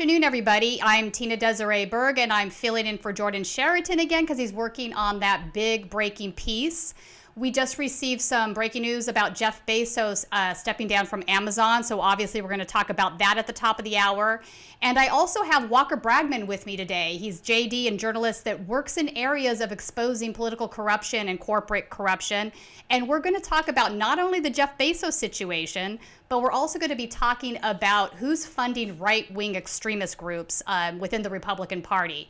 afternoon, everybody. I'm Tina-Desiree Berg, and I'm filling in for Jordan Sheraton again because he's working on that big breaking piece. We just received some breaking news about Jeff Bezos stepping down from Amazon, so obviously we're going to talk about that at the top of the hour. And I also have Walker Bragman with me today. He's JD and journalist that works in areas of exposing political corruption and corporate corruption. And we're going to talk about not only the Jeff Bezos situation, but we're also going to be talking about who's funding right-wing extremist groups within the Republican Party.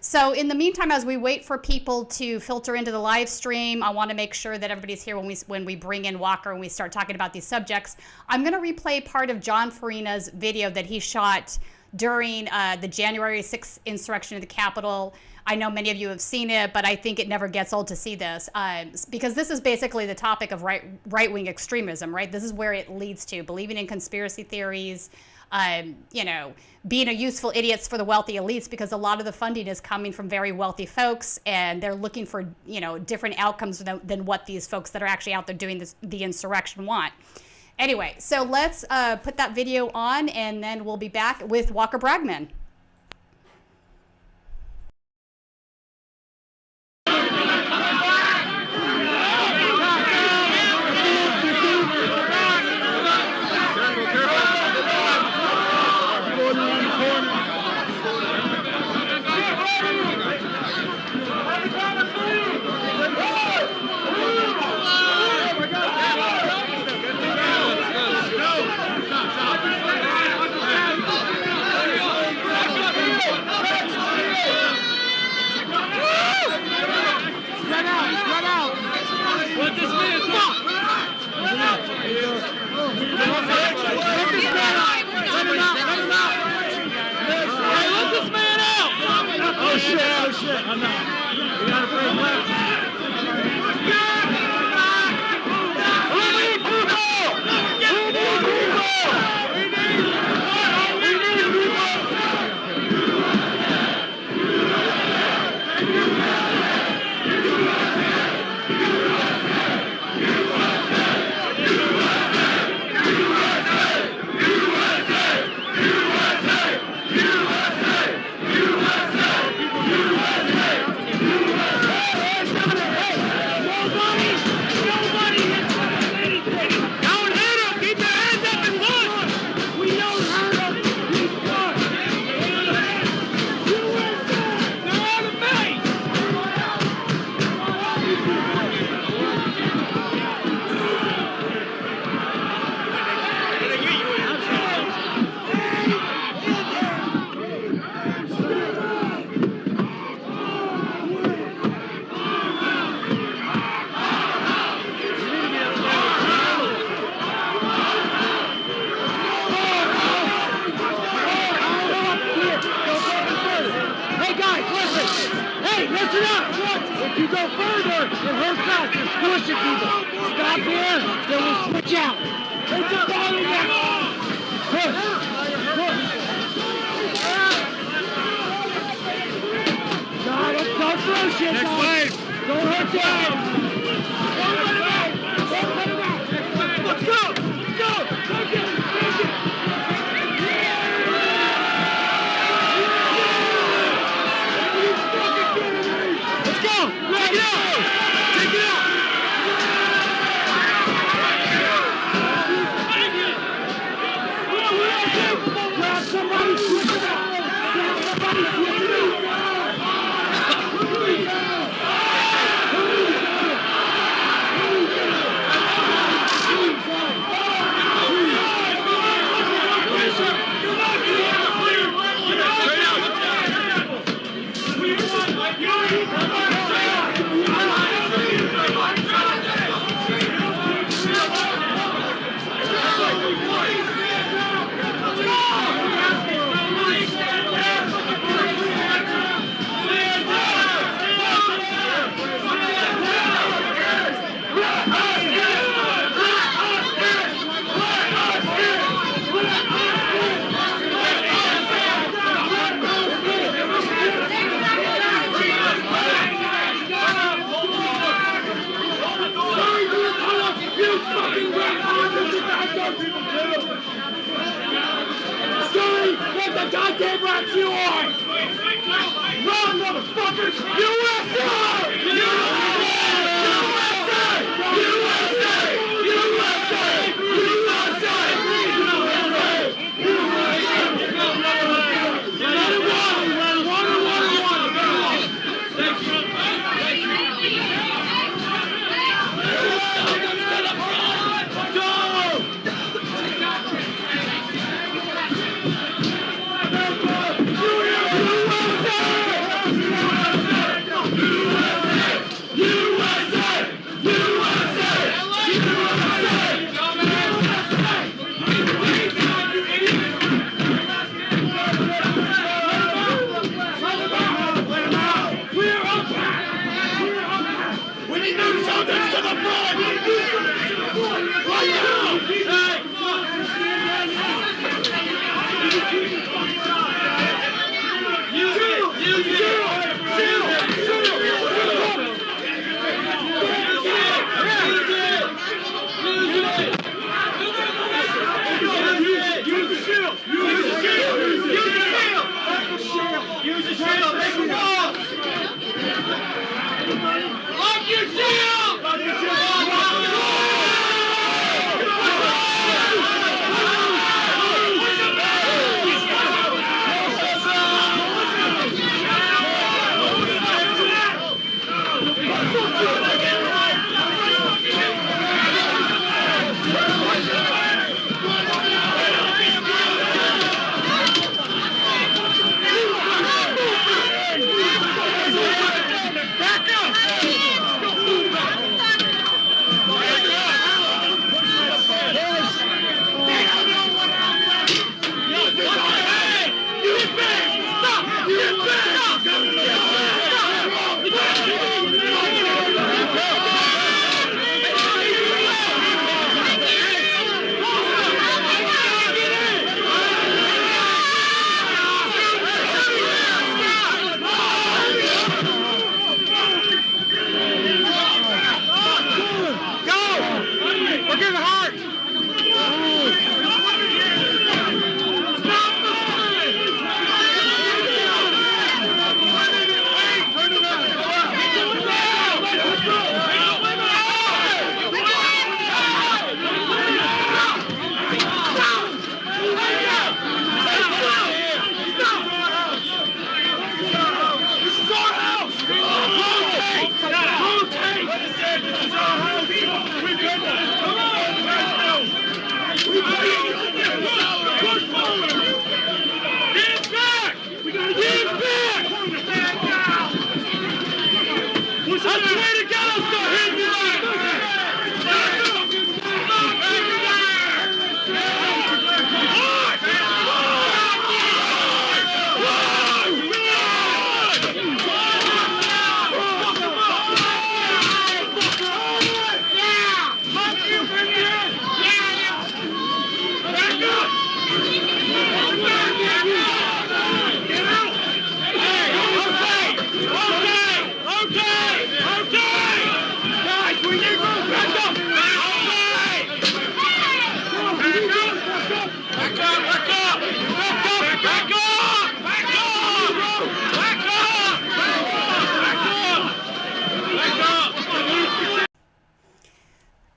So in the meantime, as we wait for people to filter into the live stream, I want to make sure that everybody's here when we bring in Walker and we start talking about these subjects. I'm going to replay part of John Farina's video that he shot during the January 6th insurrection of the Capitol. I know many of you have seen it, but I think it never gets old to see this because this is basically the topic of right-wing extremism, right? This is where it leads to, believing in conspiracy theories, you know, being a useful idiots for the wealthy elites, because a lot of the funding is coming from very wealthy folks, and they're looking for, you know, different outcomes than what these folks that are actually out there doing the insurrection want. Anyway, so let's put that video on, and then we'll be back with Walker Bragman. Oh shit, I'm not. You gotta bring left.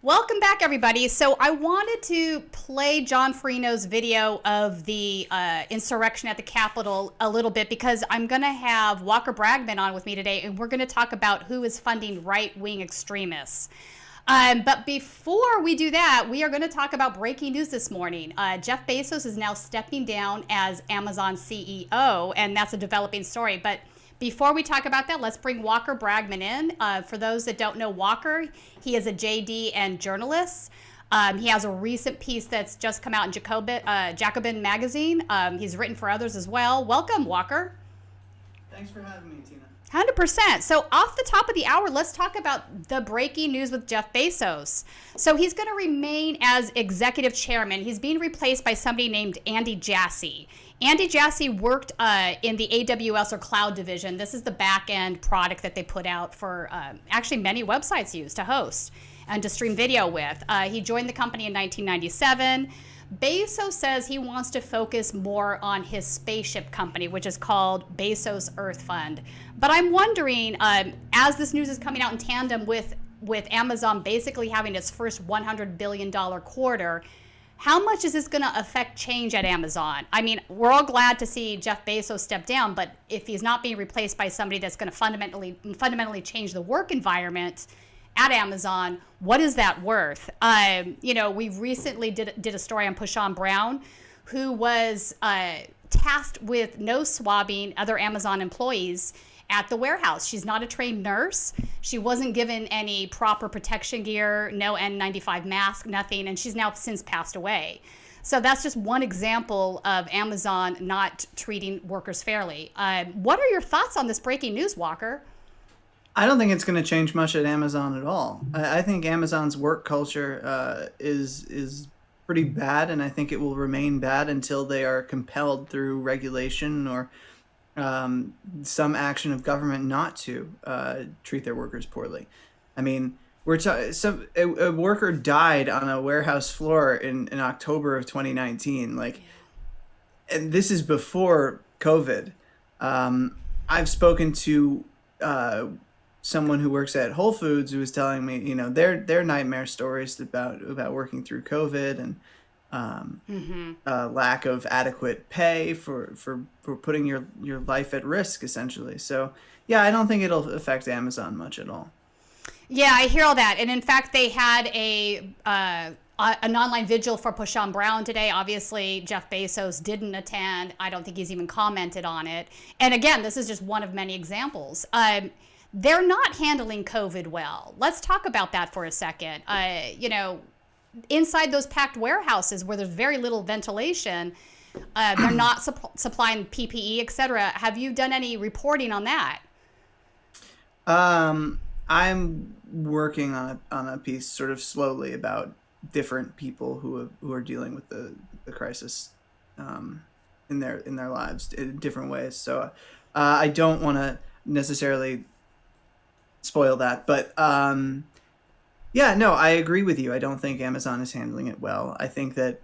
Welcome back, everybody. So I wanted to play John Farino's video of the insurrection at the Capitol a little bit because I'm going to have Walker Bragman on with me today, and we're going to talk about who is funding right-wing extremists. But before we do that, we are going to talk about breaking news this morning. Jeff Bezos is now stepping down as Amazon CEO, and that's a developing story. But before we talk about that, let's bring Walker Bragman in. For those that don't know Walker, he is a JD and journalist. He has a recent piece that's just come out in Jacobin magazine. He's written for others as well. Welcome, Walker. Thanks for having me, Tina. 100%. So off the top of the hour, let's talk about the breaking news with Jeff Bezos. So he's going to remain as executive chairman. He's being replaced by somebody named Andy Jassy. Andy Jassy worked in the AWS or cloud division. This is the back-end product that they put out for actually many websites use to host and to stream video with. He joined the company in 1997. Bezos says he wants to focus more on his spaceship company, which is called Bezos Earth Fund. But I'm wondering, as this news is coming out in tandem with Amazon basically having its first $100 billion quarter, how much is this going to affect change at Amazon? I mean, we're all glad to see Jeff Bezos step down, but if he's not being replaced by somebody that's going to fundamentally change the work environment at Amazon, what is that worth? We recently did a story on Pushan Brown, who was tasked with nose swabbing other Amazon employees at the warehouse. She's not a trained nurse. She wasn't given any proper protection gear, no N95 mask, nothing, and she's now since passed away. So that's just one example of Amazon not treating workers fairly. What are your thoughts on this breaking news, Walker? I don't think it's going to change much at Amazon at all. I think Amazon's work culture is pretty bad, and I think it will remain bad until they are compelled through regulation or some action of government not to treat their workers poorly. I mean, a worker died on a warehouse floor in October of 2019. And this is before COVID. I've spoken to someone who works at Whole Foods who was telling me, their nightmare stories about working through COVID and lack of adequate pay for putting your life at risk, essentially. So, yeah, I don't think it'll affect Amazon much at all. Yeah, I hear all that. And in fact, they had an online vigil for Pushan Brown today. Obviously, Jeff Bezos didn't attend. I don't think he's even commented on it. And again, this is just one of many examples. They're not handling COVID well. Let's talk about that for a second. Inside those packed warehouses where there's very little ventilation, they're not supplying PPE, et cetera. Have you done any reporting on that? I'm working on a piece sort of slowly about different people who are dealing with the crisis in their lives in different ways. So I don't want to necessarily spoil that, but yeah, no, I agree with you. I don't think Amazon is handling it well. I think that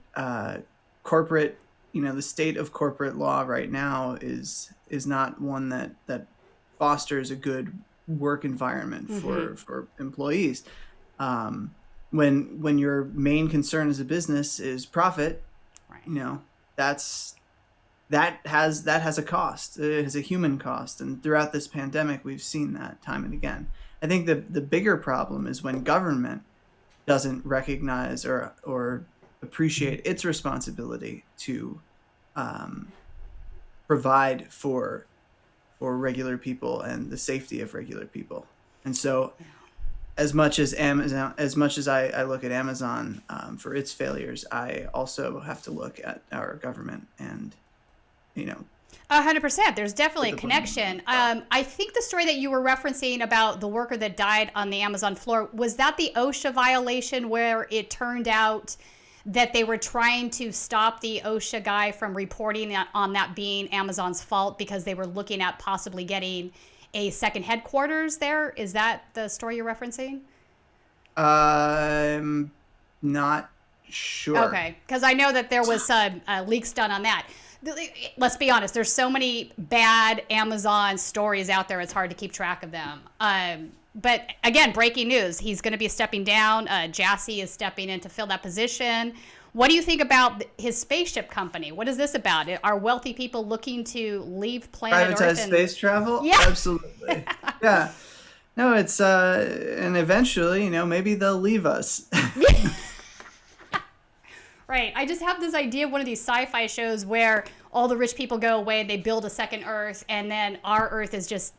corporate, the state of corporate law right now is not one that fosters a good work environment for employees. When your main concern as a business is profit, right, that has a cost. It has a human cost, and throughout this pandemic, we've seen that time and again. I think the bigger problem is when government doesn't recognize or appreciate its responsibility to provide for regular people and the safety of regular people. And so, as much as I look at Amazon for its failures, I also have to look at our government and 100%. There's definitely a connection. I think the story that you were referencing about the worker that died on the Amazon floor, was that the OSHA violation where it turned out that they were trying to stop the OSHA guy from reporting on that being Amazon's fault because they were looking at possibly getting a second headquarters there? Is that the story you're referencing? I'm not sure. Okay, because I know that there was leaks done on that. Let's be honest, there's so many bad Amazon stories out there, it's hard to keep track of them. But again, breaking news, he's going to be stepping down. Jassy is stepping in to fill that position. What do you think about his spaceship company? What is this about? Are wealthy people looking to leave planet Earth? Privatized space travel? Yeah. Absolutely. Yeah. No, it's, and eventually, maybe they'll leave us. Right. I just have this idea of one of these sci-fi shows where all the rich people go away, they build a second Earth, and then our Earth is just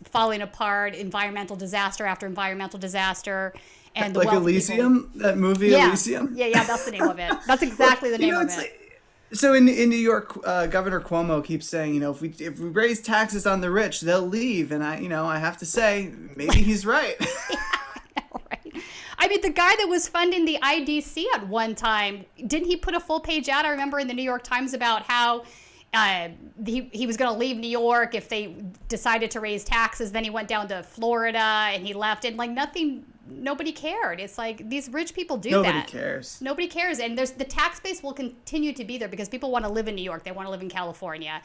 falling apart, environmental disaster after environmental disaster. And the like Elysium, that movie Elysium? Yeah, that's the name of it. That's exactly the name of it. So in New York, Governor Cuomo keeps saying, if we raise taxes on the rich, they'll leave. And I have to say, maybe he's right. I mean, the guy that was funding the IDC at one time, didn't he put a full page out, I remember, in the New York Times about how he was going to leave New York if they decided to raise taxes. Then he went down to Florida and he left. And nothing nobody cared. It's like these rich people do Nobody that. cares. Nobody cares. And the tax base will continue to be there because people want to live in New York. They want to live in California.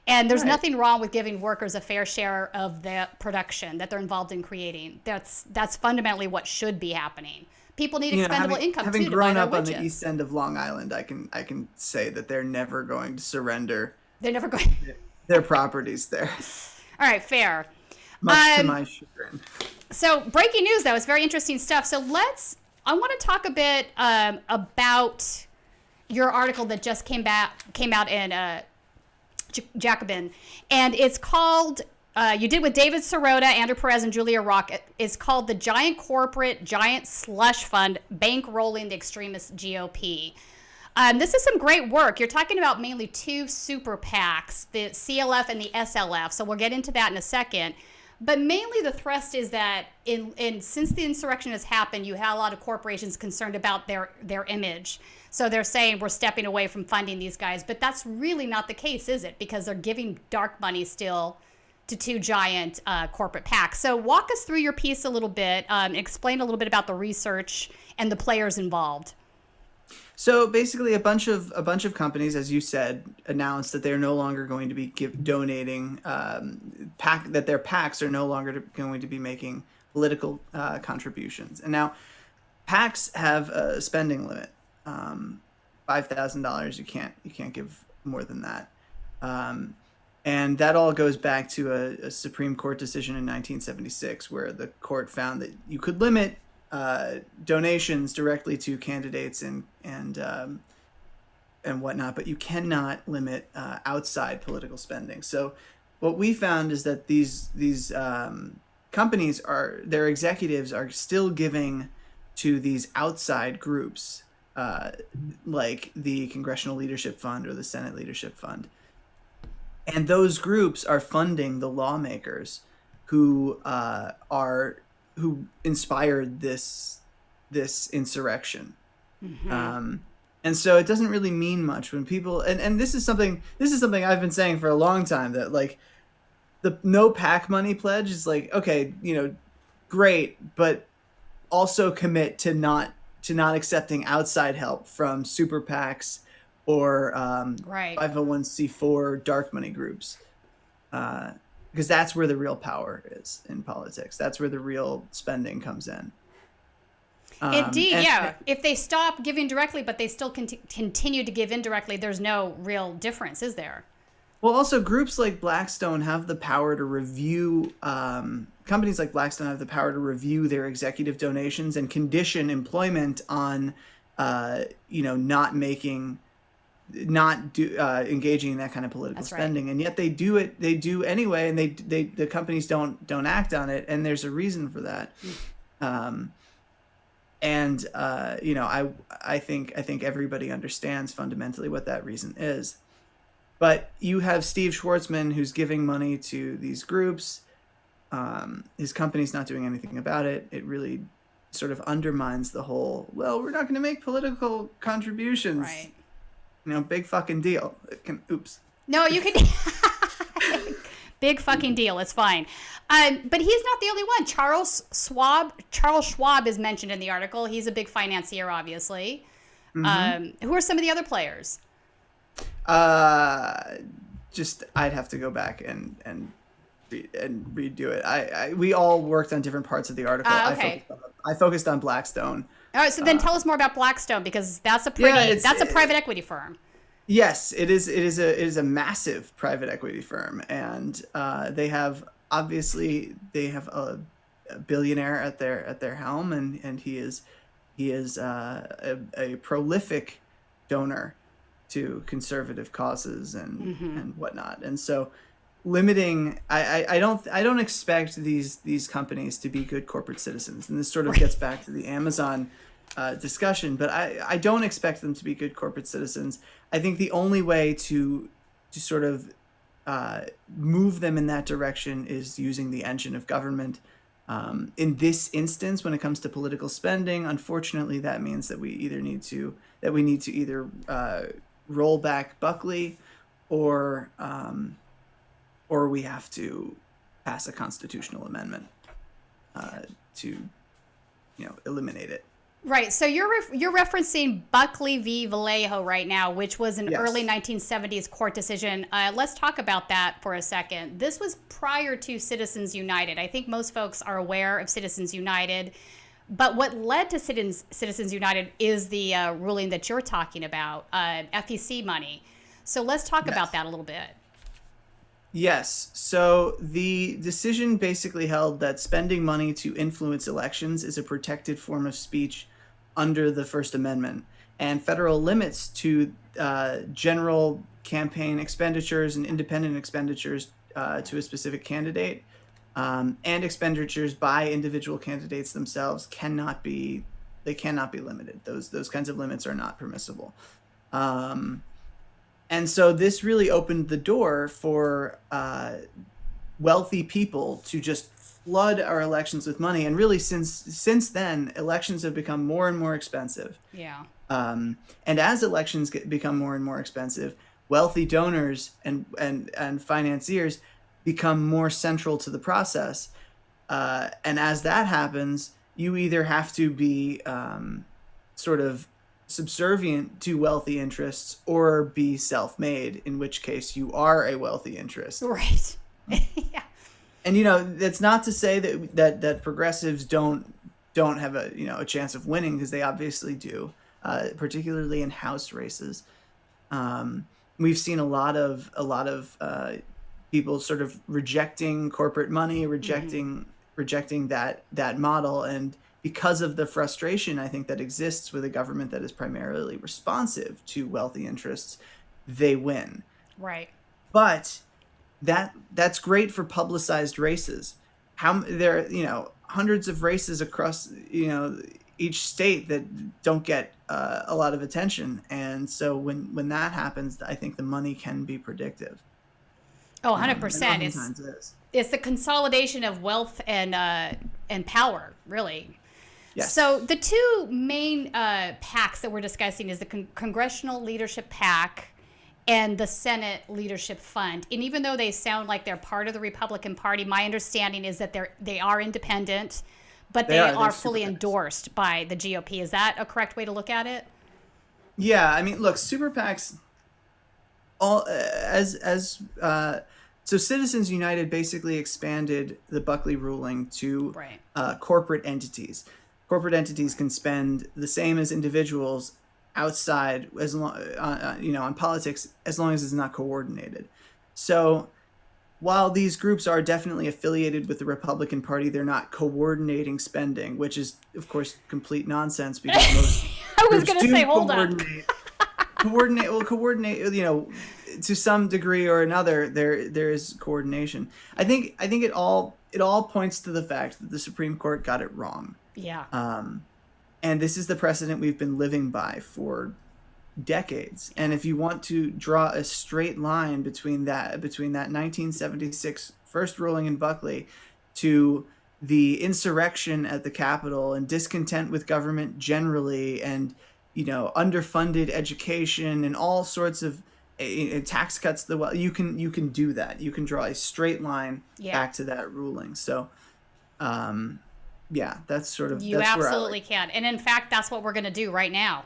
And there's nothing wrong with giving workers a fair share of the production that they're involved in creating. That's fundamentally what should be happening. People need expendable income having too to grown buy up their on widgets. the east end of Long Island, I can say that they're never going to surrender They're never going. their properties there, All right, fair. much to my chagrin. So breaking news, though, it's very interesting stuff. So I want to talk a bit about your article that just came out in Jacobin, and it's called. You did with David Sirota, Andrew Perez, and Julia Rock. It's called "The Giant Corporate Giant Slush Fund Bankrolling the Extremist GOP." This is some great work. You're talking about mainly two super PACs, the CLF and the SLF. So we'll get into that in a second. But mainly the thrust is that since the insurrection has happened, you had a lot of corporations concerned about their image. So they're saying we're stepping away from funding these guys. But that's really not the case, is it? Because they're giving dark money still to two giant corporate PACs. So walk us through your piece a little bit, explain a little bit about the research and the players involved. So basically, a bunch of companies, as you said, announced that they're no longer going to be donating that their PACs are no longer going to be making political contributions. And now, PACs have a spending limit, $5,000. You can't give more than that, and that all goes back to a Supreme Court decision in 1976, where the court found that you could limit donations directly to candidates and whatnot, but you cannot limit outside political spending. So what we found is that these companies their executives are still giving to these outside groups, like the Congressional Leadership Fund or the Senate Leadership Fund, and those groups are funding the lawmakers who inspired this insurrection. Mm-hmm. And so it doesn't really mean much when people and this is something I've been saying for a long time, that like the no PAC money pledge is like, okay, great, but also commit to not accepting outside help from super PACs or 501c4 dark money groups. Because that's where the real power is in politics. That's where the real spending comes in. Indeed, if they stop giving directly, but they still continue to give indirectly, there's no real difference, is there? Well, also groups like Blackstone have the power to review. Companies like Blackstone have the power to review their executive donations and condition employment on, engaging in that kind of political spending. Right. And yet they do it. They do anyway, and the companies don't act on it, and there's a reason for that. I think everybody understands fundamentally what that reason is. But you have Steve Schwartzman, who's giving money to these groups. His company's not doing anything about it. It really sort of undermines the whole, well, we're not going to make political contributions. Right. Big fucking deal. No, you can. Big fucking deal. It's fine. But he's not the only one. Charles Schwab is mentioned in the article. He's a big financier, obviously. Mm-hmm. Who are some of the other players? I'd have to go back and redo it. We all worked on different parts of the article. Okay. I focused on Blackstone. All right, so then tell us more about Blackstone, because that's a private equity firm. Yes, it is a massive private equity firm, and they have a billionaire at their helm, and he is a prolific donor to conservative causes and whatnot. And so limiting, I don't expect these companies to be good corporate citizens, and this sort of gets back to the Amazon discussion, but I don't expect them to be good corporate citizens. I think the only way to sort of move them in that direction is using the engine of government. In this instance, when it comes to political spending, unfortunately, that means that we need to either roll back Buckley, or we have to pass a constitutional amendment to eliminate it. Right. So you're referencing Buckley v. Vallejo right now, which was an Yes. early 1970s court decision. Let's talk about that for a second. This was prior to Citizens United. I think most folks are aware of Citizens United, but what led to Citizens United is the ruling that you're talking about, FEC money. So let's talk about that a little bit. Yes. So the decision basically held that spending money to influence elections is a protected form of speech under the First Amendment, and federal limits to general campaign expenditures and independent expenditures to a specific candidate and expenditures by individual candidates themselves cannot be limited. Those kinds of limits are not permissible. And so this really opened the door for wealthy people to just flood our elections with money. And really, since then, elections have become more and more expensive. Yeah. And as elections become more and more expensive, wealthy donors and financiers become more central to the process. And as that happens, you either have to be sort of subservient to wealthy interests or be self-made, in which case you are a wealthy interest. Right. Yeah. And that's not to say that progressives don't have a chance of winning, because they obviously do, particularly in House races. We've seen a lot of people sort of rejecting corporate money, rejecting that model, and because of the frustration, I think, that exists with a government that is primarily responsive to wealthy interests, they win. Right. But that's great for publicized races. There are hundreds of races across each state that don't get a lot of attention, and so when that happens, I think the money can be predictive. Oh, 100%. It's the consolidation of wealth and power, really. Yes. So the two main PACs that we're discussing is the Congressional Leadership PAC and the Senate Leadership Fund. And even though they sound like they're part of the Republican Party, my understanding is that they are independent, but they are fully endorsed by the GOP. Is that a correct way to look at it? Yeah, I mean, look, super PACs, so Citizens United basically expanded the Buckley ruling to corporate entities. Corporate entities can spend the same as individuals outside, as long on politics, as long as it's not coordinated. So while these groups are definitely affiliated with the Republican Party, they're not coordinating spending, which is, of course, complete nonsense, because most I was going to say, hold on. Coordinate, to some degree or another, there is coordination. I think it all points to the fact that the Supreme Court got it wrong. Yeah. And this is the precedent we've been living by for decades. And if you want to draw a straight line between that 1976 first ruling in Buckley to the insurrection at the Capitol and discontent with government generally, and underfunded education and all sorts of tax cuts, you can do that. You can draw a straight line back to that ruling. So that's sort of, you absolutely can. And in fact, that's what we're going to do right now.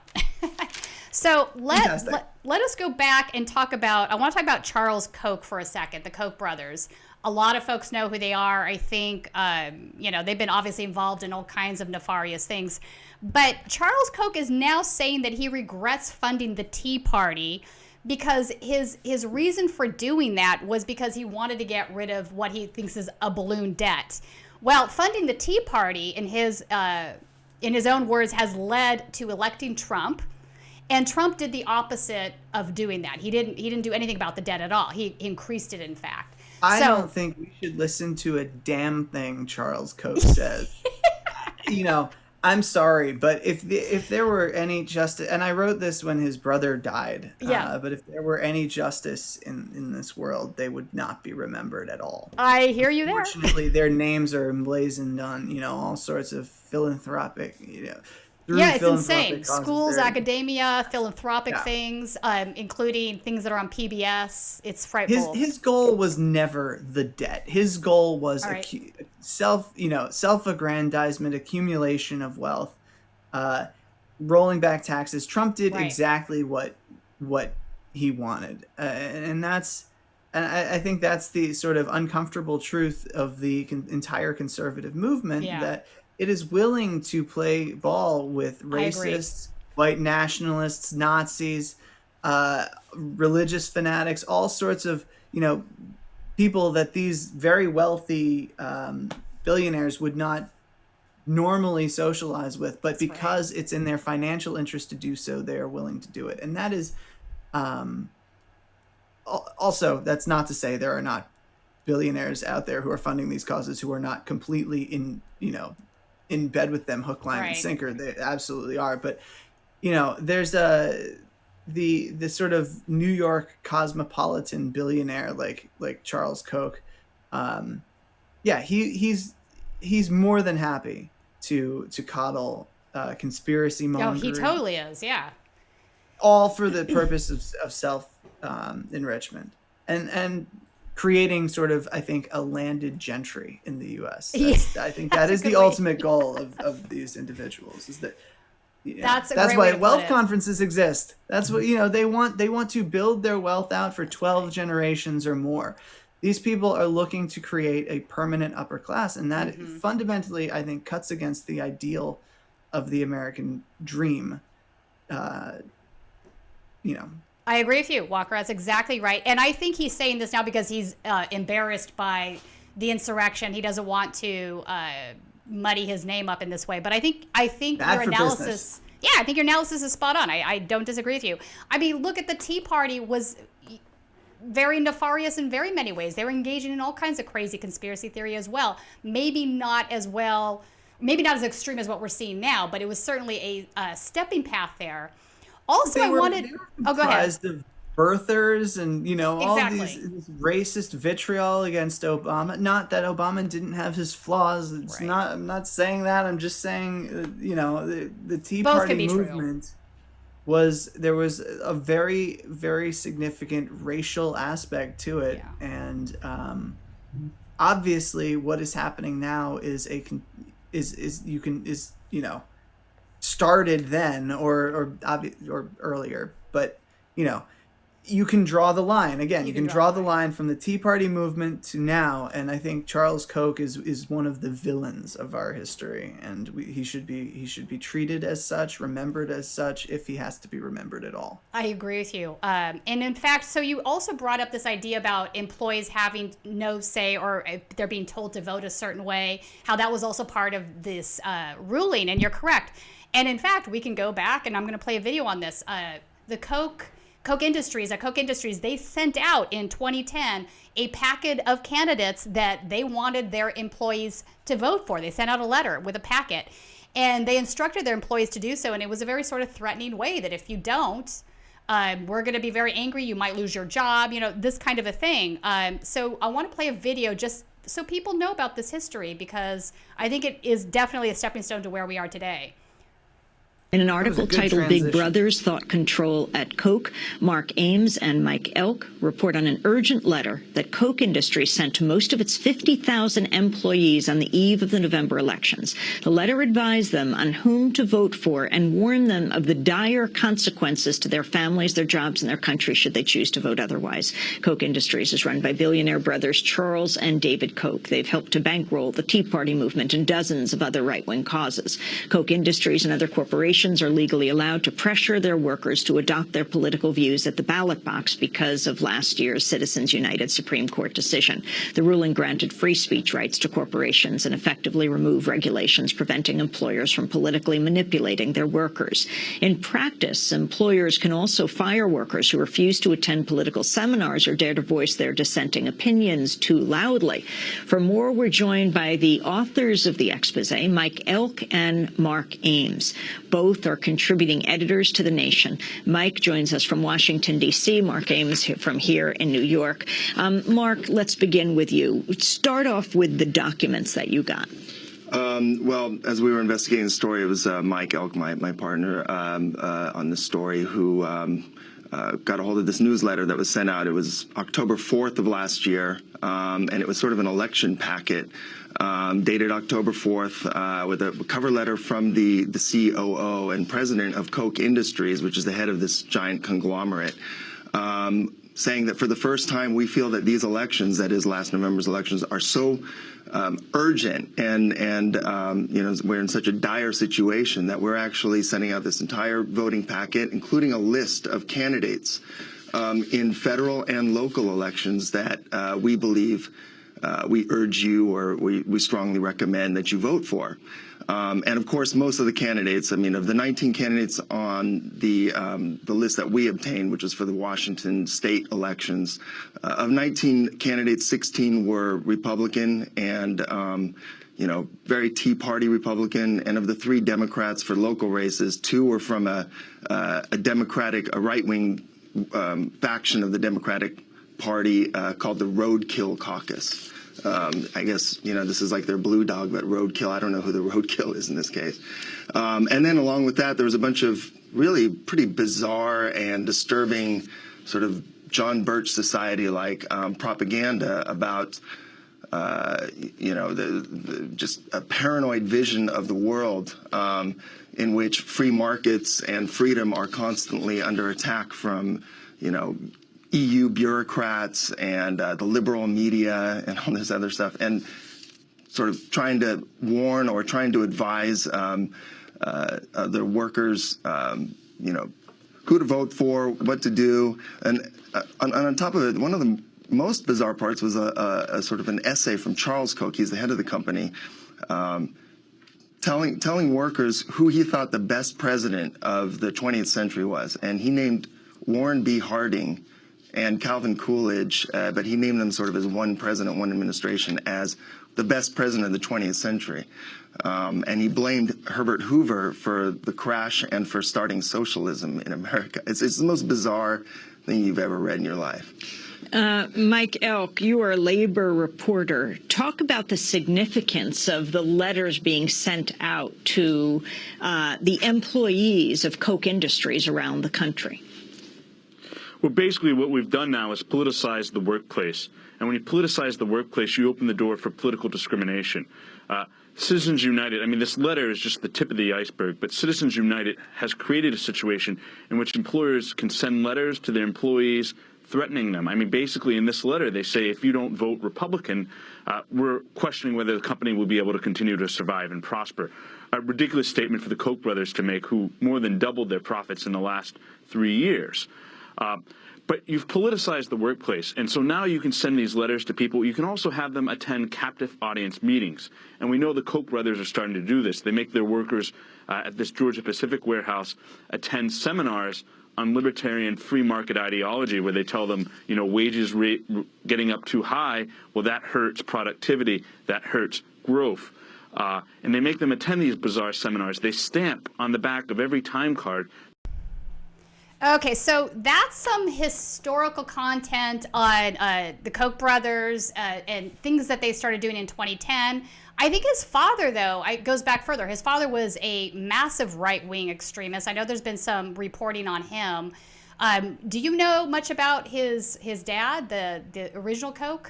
So let us go back and I want to talk about Charles Koch for a second, the Koch brothers. A lot of folks know who they are. I think, they've been obviously involved in all kinds of nefarious things. But Charles Koch is now saying that he regrets funding the Tea Party because his reason for doing that was because he wanted to get rid of what he thinks is a balloon debt. Well, funding the Tea Party, in his own words, has led to electing Trump. And Trump did the opposite of doing that. He didn't do anything about the debt at all. He increased it, in fact. I don't think we should listen to a damn thing Charles Koch says. I'm sorry, but if there were any justice, and I wrote this when his brother died, but if there were any justice in this world, they would not be remembered at all. I hear you there. Unfortunately, their names are emblazoned on, all sorts of philanthropic, through Yeah, it's philanthropic insane. causes. Schools, They're- academia, philanthropic Yeah. things, including things that are on PBS. It's frightful. His goal was never the debt. His goal was All right. self-aggrandizement, accumulation of wealth, rolling back taxes. Trump did Right. exactly what he wanted, and I think that's the sort of uncomfortable truth of the entire conservative movement, Yeah. that it is willing to play ball with I agree. racists, white nationalists, Nazis, religious fanatics, all sorts of, people that these very wealthy billionaires would not normally socialize with, but because it's in their financial interest to do so, they are willing to do it. And that is also, that's not to say there are not billionaires out there who are funding these causes who are not completely in bed with them, hook, line, and sinker. They absolutely are. But there's the sort of New York cosmopolitan billionaire like Charles Koch. He's more than happy to coddle conspiracy mongering. Oh, he totally is. Yeah. All for the purpose of self enrichment and creating sort of, I think, a landed gentry in the U.S. I think that is the ultimate goal of these individuals. Is that that's why wealth conferences exist. That's what they want. They want to build their wealth out for 12 generations or more. These people are looking to create a permanent upper class, and that fundamentally, I think, cuts against the ideal of the American dream. I agree with you, Walker. That's exactly right. And I think he's saying this now because he's embarrassed by the insurrection. He doesn't want to muddy his name up in this way. But I think your analysis, I think your analysis is spot on. I don't disagree with you. I mean, look at the Tea Party was very nefarious in very many ways. They were engaging in all kinds of crazy conspiracy theory as well. Maybe not as extreme as what we're seeing now, but it was certainly a stepping path there. Also, they were comprised of birthers and all these racist vitriol against Obama. Not that Obama didn't have his flaws. It's not. I'm not saying that. I'm just saying the Tea Party movement there was a very, very significant racial aspect to it, and obviously what is happening now is started then or earlier, but you can draw the line again. You can draw the line from the Tea Party movement to now, and I think Charles Koch is one of the villains of our history, and he should be treated as such, remembered as such, if he has to be remembered at all. I agree with you. And in fact, so you also brought up this idea about employees having no say, or they're being told to vote a certain way, how that was also part of this ruling, and you're correct. And in fact, we can go back, and I'm going to play a video on this. The Koch Industries, they sent out in 2010 a packet of candidates that they wanted their employees to vote for. They sent out a letter with a packet, and they instructed their employees to do so. And it was a very sort of threatening way that if you don't, we're going to be very angry. You might lose your job, this kind of a thing. So I want to play a video just so people know about this history, because I think it is definitely a stepping stone to where we are today. In an article titled Big Brothers Thought Control at Koch, Mark Ames and Mike Elk report on an urgent letter that Koch Industries sent to most of its 50,000 employees on the eve of the November elections. The letter advised them on whom to vote for and warned them of the dire consequences to their families, their jobs, and their country should they choose to vote otherwise. Koch Industries is run by billionaire brothers Charles and David Koch. They've helped to bankroll the Tea Party movement and dozens of other right-wing causes. Koch Industries and other corporations are legally allowed to pressure their workers to adopt their political views at the ballot box because of last year's Citizens United Supreme Court decision. The ruling granted free speech rights to corporations and effectively removed regulations preventing employers from politically manipulating their workers. In practice, employers can also fire workers who refuse to attend political seminars or dare to voice their dissenting opinions too loudly. For more, we're joined by the authors of the expose, Mike Elk and Mark Ames. Both are contributing editors to The Nation. Mike joins us from Washington, D.C., Mark Ames from here in New York. Mark, let's begin with you. Start off with the documents that you got. Well, as we were investigating the story, it was Mike Elk, my partner on this story, who got a hold of this newsletter that was sent out. It was October 4th of last year, and it was sort of an election packet dated October 4th with a cover letter from the COO and president of Koch Industries, which is the head of this giant conglomerate, saying that for the first time we feel that these elections, that is last November's elections, are so urgent and we're in such a dire situation that we're actually sending out this entire voting packet, including a list of candidates in federal and local elections that we believe we urge you, or we strongly recommend that you vote for. And of course, most of the candidates, I mean, of the 19 candidates on the list that we obtained, which was for the Washington state elections, of 19 candidates, 16 were Republican and, very Tea Party Republican. And of the 3 Democrats for local races, 2 were from a right-wing faction of the Democratic Party called the Roadkill Caucus. I guess, this is like their blue dog, but roadkill, I don't know who the roadkill is in this case. And then along with that, there was a bunch of really pretty bizarre and disturbing sort of John Birch Society-like propaganda about, just a paranoid vision of the world in which free markets and freedom are constantly under attack from, EU bureaucrats and the liberal media and all this other stuff, and sort of trying to warn or trying to advise the workers, who to vote for, what to do. And on top of it, one of the most bizarre parts was a sort of an essay from Charles Koch, he's the head of the company, telling workers who he thought the best president of the 20th century was. And he named Warren B. Harding and Calvin Coolidge, but he named them sort of as one president, one administration, as the best president of the 20th century. And he blamed Herbert Hoover for the crash and for starting socialism in America. It's the most bizarre thing you've ever read in your life. Mike Elk, you are a labor reporter. Talk about the significance of the letters being sent out to the employees of Koch Industries around the country. Well, basically what we've done now is politicize the workplace. And when you politicize the workplace, you open the door for political discrimination. Citizens United, I mean, this letter is just the tip of the iceberg, but Citizens United has created a situation in which employers can send letters to their employees threatening them. I mean, basically in this letter, they say if you don't vote Republican, we're questioning whether the company will be able to continue to survive and prosper. A ridiculous statement for the Koch brothers to make, who more than doubled their profits in the last 3 years. But you've politicized the workplace, and so now you can send these letters to people. You can also have them attend captive audience meetings. And we know the Koch brothers are starting to do this. They make their workers at this Georgia Pacific warehouse attend seminars on libertarian free market ideology, where they tell them, wages getting up too high, well, that hurts productivity, that hurts growth. And they make them attend these bizarre seminars. They stamp on the back of every time card. Okay, so that's some historical content on the Koch brothers and things that they started doing in 2010. I think his father, though, it goes back further. His father was a massive right-wing extremist. I know there's been some reporting on him. Do you know much about his dad, the original Koch?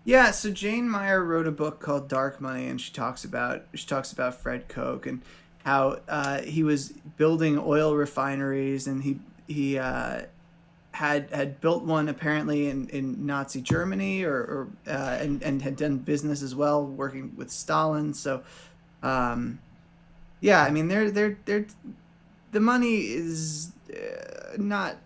Yeah, so Jane Meyer wrote a book called Dark Money, and she talks about Fred Koch and how he was building oil refineries, and he had built one apparently in Nazi Germany, and had done business as well, working with Stalin. So, yeah, I mean, the money is not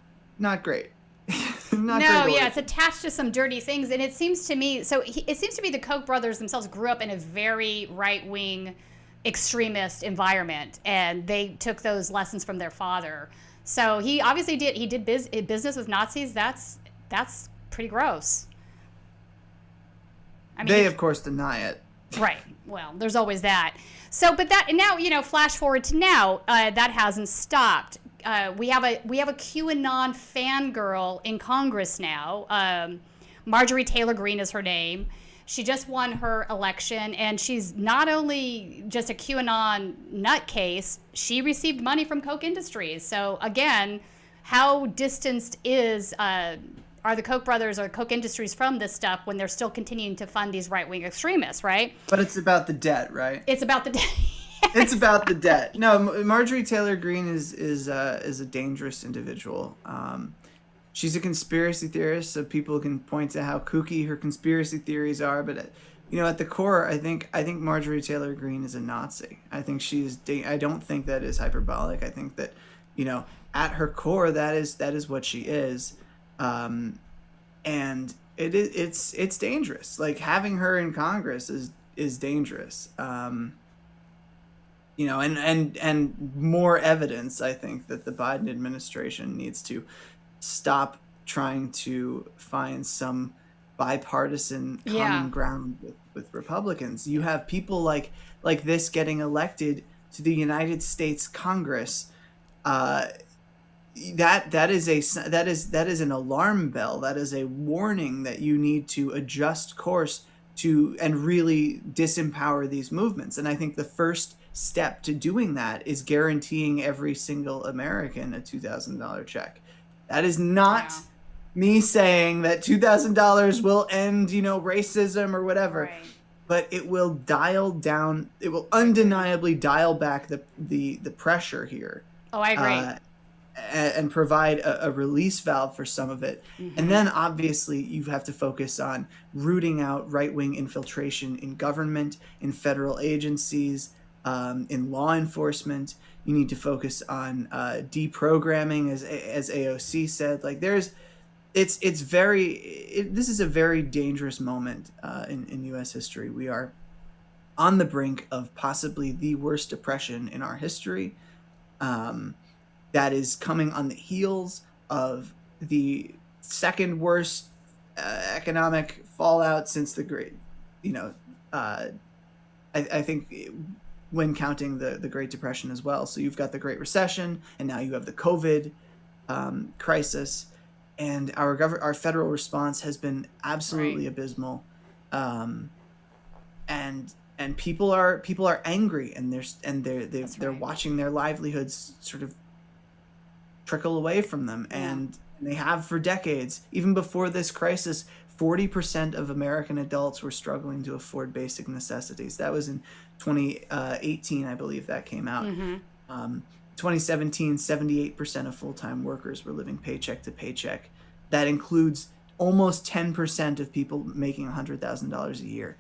great. It's attached to some dirty things, and it seems to me. So it seems to me the Koch brothers themselves grew up in a very right-wing extremist environment, and they took those lessons from their father. So he obviously did business with Nazis. That's pretty gross. I mean, they of course deny it. Right. Well, there's always that. So, but that now, flash forward to now, that hasn't stopped. We have a QAnon fangirl in Congress now. Marjorie Taylor Greene is her name. She just won her election, and she's not only just a QAnon nutcase, she received money from Koch Industries. So again, how distanced are the Koch brothers or Koch Industries from this stuff when they're still continuing to fund these right-wing extremists, right? But it's about the debt, right? It's about the debt. It's about the debt. No, Marjorie Taylor Greene is a dangerous individual. She's a conspiracy theorist, so people can point to how kooky her conspiracy theories are. But at the core, I think Marjorie Taylor Greene is a Nazi. I think I don't think that is hyperbolic. I think that, at her core, that is what she is, and it's dangerous. Like, having her in Congress is dangerous. And more evidence, I think, that the Biden administration needs to stop trying to find some bipartisan common ground with Republicans. You have people like this getting elected to the United States Congress. That is an alarm bell. That is a warning that you need to adjust course to and really disempower these movements. And I think the first step to doing that is guaranteeing every single American a $2,000 check. That is not me saying that $2,000 will end, racism or whatever, Right. but it will dial down. It will undeniably dial back the pressure here. Oh, I agree. And provide a release valve for some of it. Mm-hmm. And then obviously you have to focus on rooting out right-wing infiltration in government, in federal agencies, in law enforcement. You need to focus on deprogramming, as AOC said. Like, this is a very dangerous moment in U.S. history. We are on the brink of possibly the worst depression in our history. That is coming on the heels of the second worst economic fallout since the Great, I think, when counting the Great Depression as well. So you've got the Great Recession, and now you have the COVID crisis, and our federal response has been absolutely abysmal, and people are angry, and they're watching their livelihoods sort of trickle away from them, and they have for decades. Even before this crisis, 40% of American adults were struggling to afford basic necessities. That was in 2018, I believe that came out. 2017, 78% of full-time workers were living paycheck to paycheck. That includes almost 10% of people making $100,000 a year.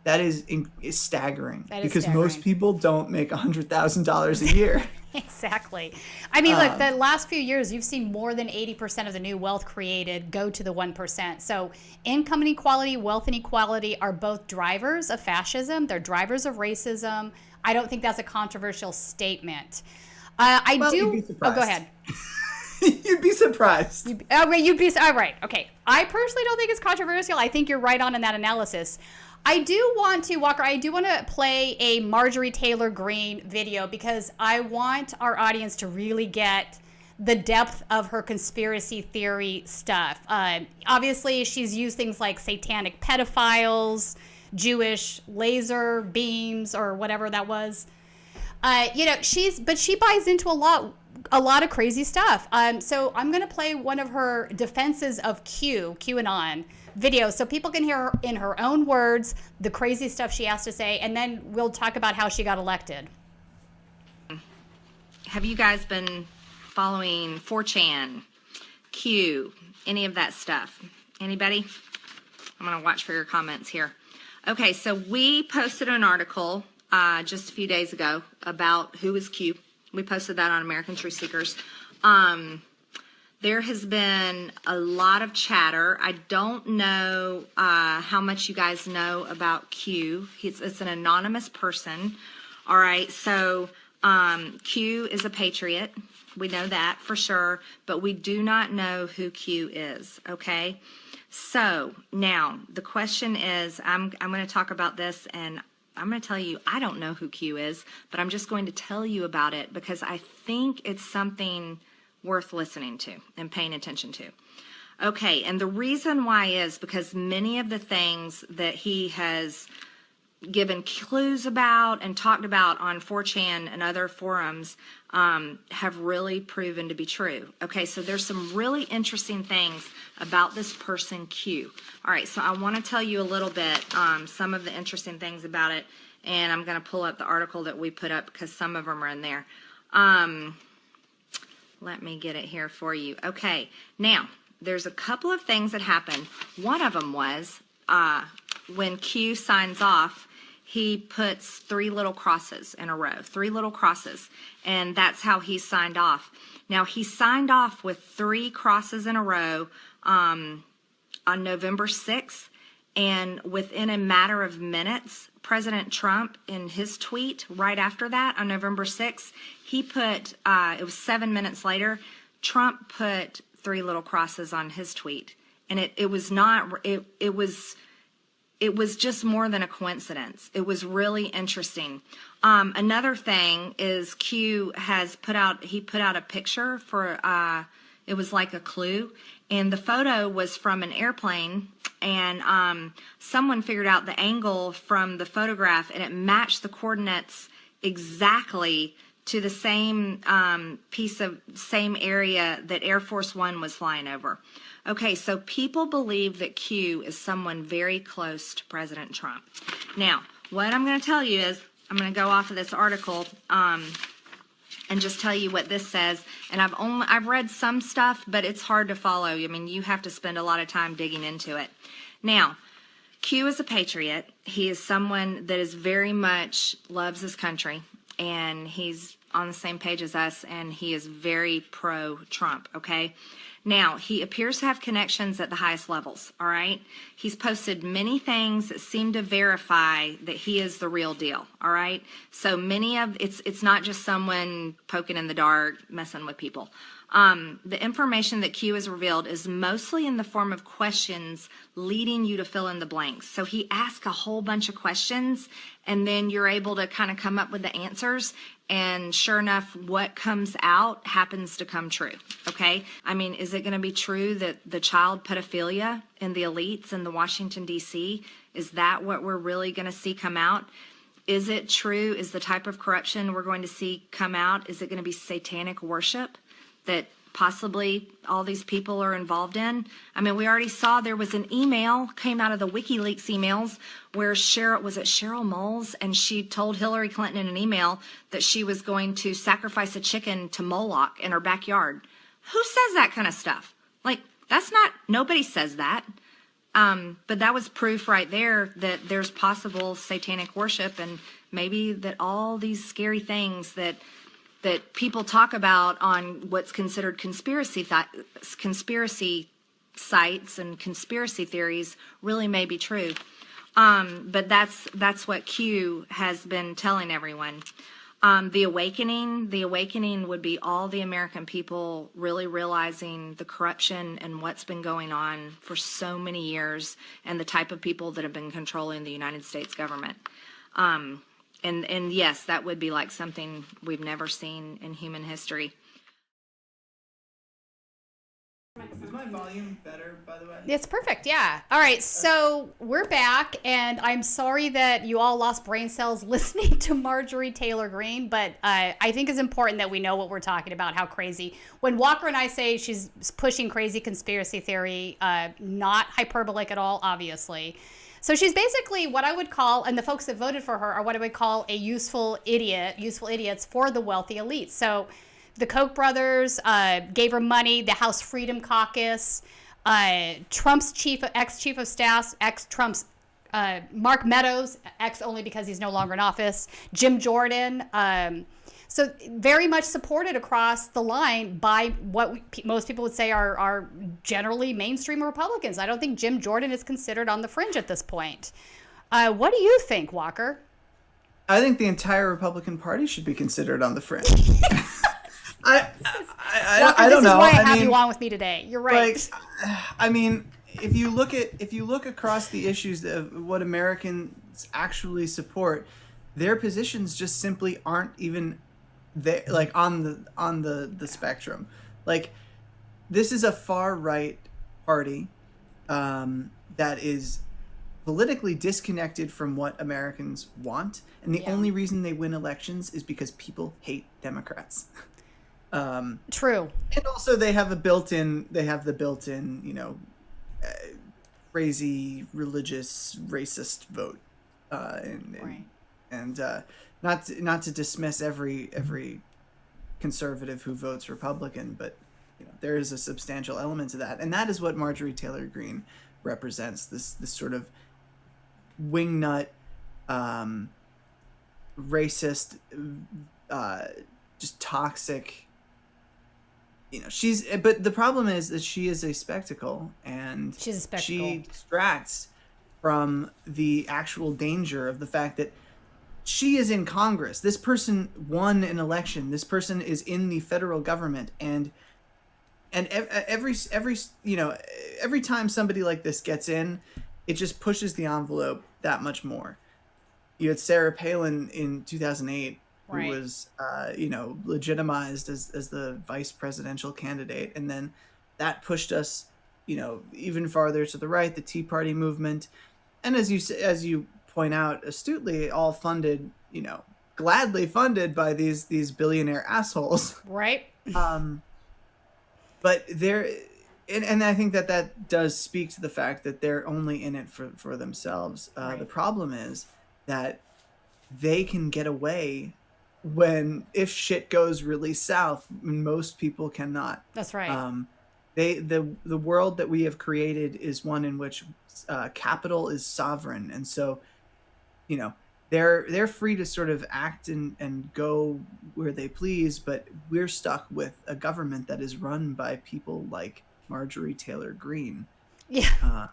That is staggering, because most people don't make $100,000 a year. Exactly. I mean, look, the last few years, you've seen more than 80% of the new wealth created go to the 1%. So income inequality, wealth inequality are both drivers of fascism. They're drivers of racism. I don't think that's a controversial statement. You'd be surprised. Oh, go ahead. You'd be surprised. All right. Okay. I personally don't think it's controversial. I think you're right on in that analysis. I do want to play a Marjorie Taylor Greene video, because I want our audience to really get the depth of her conspiracy theory stuff. Obviously, she's used things like satanic pedophiles, Jewish laser beams, or whatever that was. But she buys into a lot of crazy stuff. So I'm going to play one of her defenses of QAnon video, so people can hear in her own words the crazy stuff she has to say, and then we'll talk about how she got elected. Have you guys been following 4chan, Q, any of that stuff? Anybody? I'm going to watch for your comments here. Okay, so we posted an article just a few days ago about who is Q. We posted that on American Truth Seekers. There has been a lot of chatter. I don't know how much you guys know about Q. It's an anonymous person. All right, so Q is a patriot. We know that for sure, but we do not know who Q is, okay? So now the question is, I'm going to talk about this, and I'm going to tell you, I don't know who Q is, but I'm just going to tell you about it because I think it's something worth listening to and paying attention to. Okay, and the reason why is because many of the things that he has given clues about and talked about on 4chan and other forums have really proven to be true. Okay, so there's some really interesting things about this person Q. All right, so I want to tell you a little bit some of the interesting things about it, and I'm going to pull up the article that we put up because some of them are in there. Let me get it here for you. Okay, now there's a couple of things that happened. One of them was when Q signs off, he puts 3 little crosses in a row, 3 little crosses, and that's how he signed off. Now, he signed off with 3 crosses in a row on November 6th, and within a matter of minutes, President Trump, in his tweet right after that on November 6th, he put, it was 7 minutes later, Trump put 3 little crosses on his tweet. And it was not, it was just more than a coincidence. It was really interesting. Another thing is Q has put out a picture for, it was like a clue, and the photo was from an airplane, and someone figured out the angle from the photograph, and it matched the coordinates exactly to the same same area that Air Force One was flying over. Okay, so people believe that Q is someone very close to President Trump. Now, what I'm going to tell you is, I'm going to go off of this article and just tell you what this says. And I've read some stuff, but it's hard to follow. I mean, you have to spend a lot of time digging into it. Now, Q is a patriot. He is someone that is very much loves his country, and he's on the same page as us, and he is very pro-Trump, okay? Now, he appears to have connections at the highest levels, all right? He's posted many things that seem to verify that he is the real deal, all right? So it's not just someone poking in the dark, messing with people. The information that Q has revealed is mostly in the form of questions leading you to fill in the blanks. So he asks a whole bunch of questions, and then you're able to kind of come up with the answers. And sure enough, what comes out happens to come true, okay? I mean, is it going to be true that the child pedophilia in the elites in the Washington, D.C., is that what we're really going to see come out? Is it true? Is the type of corruption we're going to see come out, is it going to be satanic worship that possibly all these people are involved in? I mean, we already saw there was an email came out of the WikiLeaks emails where Cheryl Moles, and she told Hillary Clinton in an email that she was going to sacrifice a chicken to Moloch in her backyard. Who says that kind of stuff? Like, nobody says that. But that was proof right there that there's possible satanic worship, and maybe that all these scary things that people talk about on what's considered conspiracy sites and conspiracy theories really may be true. But that's what Q has been telling everyone. The awakening would be all the American people really realizing the corruption and what's been going on for so many years, and the type of people that have been controlling the United States government. And yes, that would be like something we've never seen in human history. Is my volume better, by the way? It's perfect, yeah. All right, so we're back, and I'm sorry that you all lost brain cells listening to Marjorie Taylor Greene, but I think it's important that we know what we're talking about, how crazy. When Walker and I say she's pushing crazy conspiracy theory, not hyperbolic at all, obviously. So she's basically what I would call, and the folks that voted for her are what I would call a useful idiots for the wealthy elites. So the Koch brothers gave her money, the House Freedom Caucus, Trump's ex-chief of staff, ex-Trump's Mark Meadows, ex only because he's no longer in office, Jim Jordan. So very much supported across the line by what most people would say are generally mainstream Republicans. I don't think Jim Jordan is considered on the fringe at this point. What do you think, Walker? I think the entire Republican Party should be considered on the fringe. Walker, I don't know. This is why I have you on with me today. You're right. Like, I mean, if you look across the issues of what Americans actually support, their positions just simply aren't even there, like on the spectrum. Like, this is a far right party that is politically disconnected from what Americans want, and the only reason they win elections is because people hate Democrats. True. And also they have the built-in, crazy religious racist vote, and not to dismiss every conservative who votes Republican, but there is a substantial element to that, and that is what Marjorie Taylor Greene represents. This sort of wingnut, racist, just toxic. But the problem is that she is a spectacle, and she distracts from the actual danger of the fact that she is in Congress. This person won an election. This person is in the federal government, and every time somebody like this gets in, it just pushes the envelope that much more. You had Sarah Palin in 2008. Who was, legitimized as the vice presidential candidate. And then that pushed us, even farther to the right, the Tea Party movement. And as you point out astutely, all funded, gladly funded by these billionaire assholes. Right. But and I think that does speak to the fact that they're only in it for themselves. The problem is that they can get away if shit goes really south. Most people cannot. That's right. The world that we have created is one in which capital is sovereign, and so they're free to sort of act and go where they please, but we're stuck with a government that is run by people like Marjorie Taylor Greene. Yeah.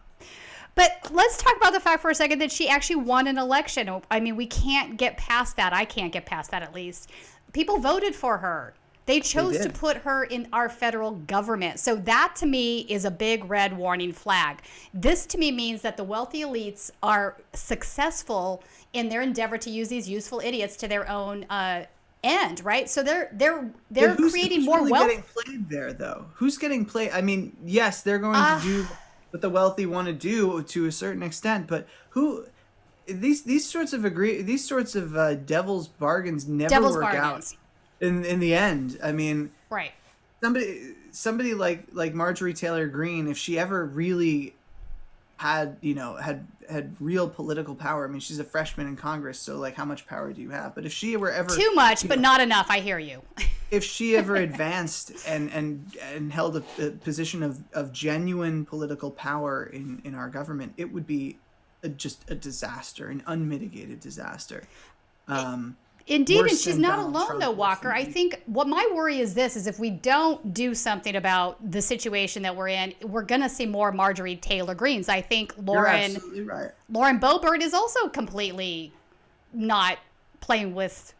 But let's talk about the fact for a second that she actually won an election. I mean, we can't get past that. I can't get past that, at least. People voted for her. They chose to put her in our federal government. So that, to me, is a big red warning flag. This, to me, means that the wealthy elites are successful in their endeavor to use these useful idiots to their own end, right? So they're creating more really wealth. Getting played there, though? Who's getting played? I mean, yes, they're going to do what the wealthy want to do to a certain extent, but these sorts of devil's bargains never work out in the end. I mean, right. Somebody like Marjorie Taylor Greene, if she ever really had real political power. I mean, she's a freshman in Congress, so how much power do you have? But if she were ever too much, but not enough, I hear you. If she ever advanced and held a position of genuine political power in our government, it would be just a disaster, an unmitigated disaster. Indeed, and she's not alone, though, Walker. I think what my worry is is if we don't do something about the situation that we're in, we're going to see more Marjorie Taylor Greenes. I think You're absolutely right. Lauren Beaubert is also completely not playing with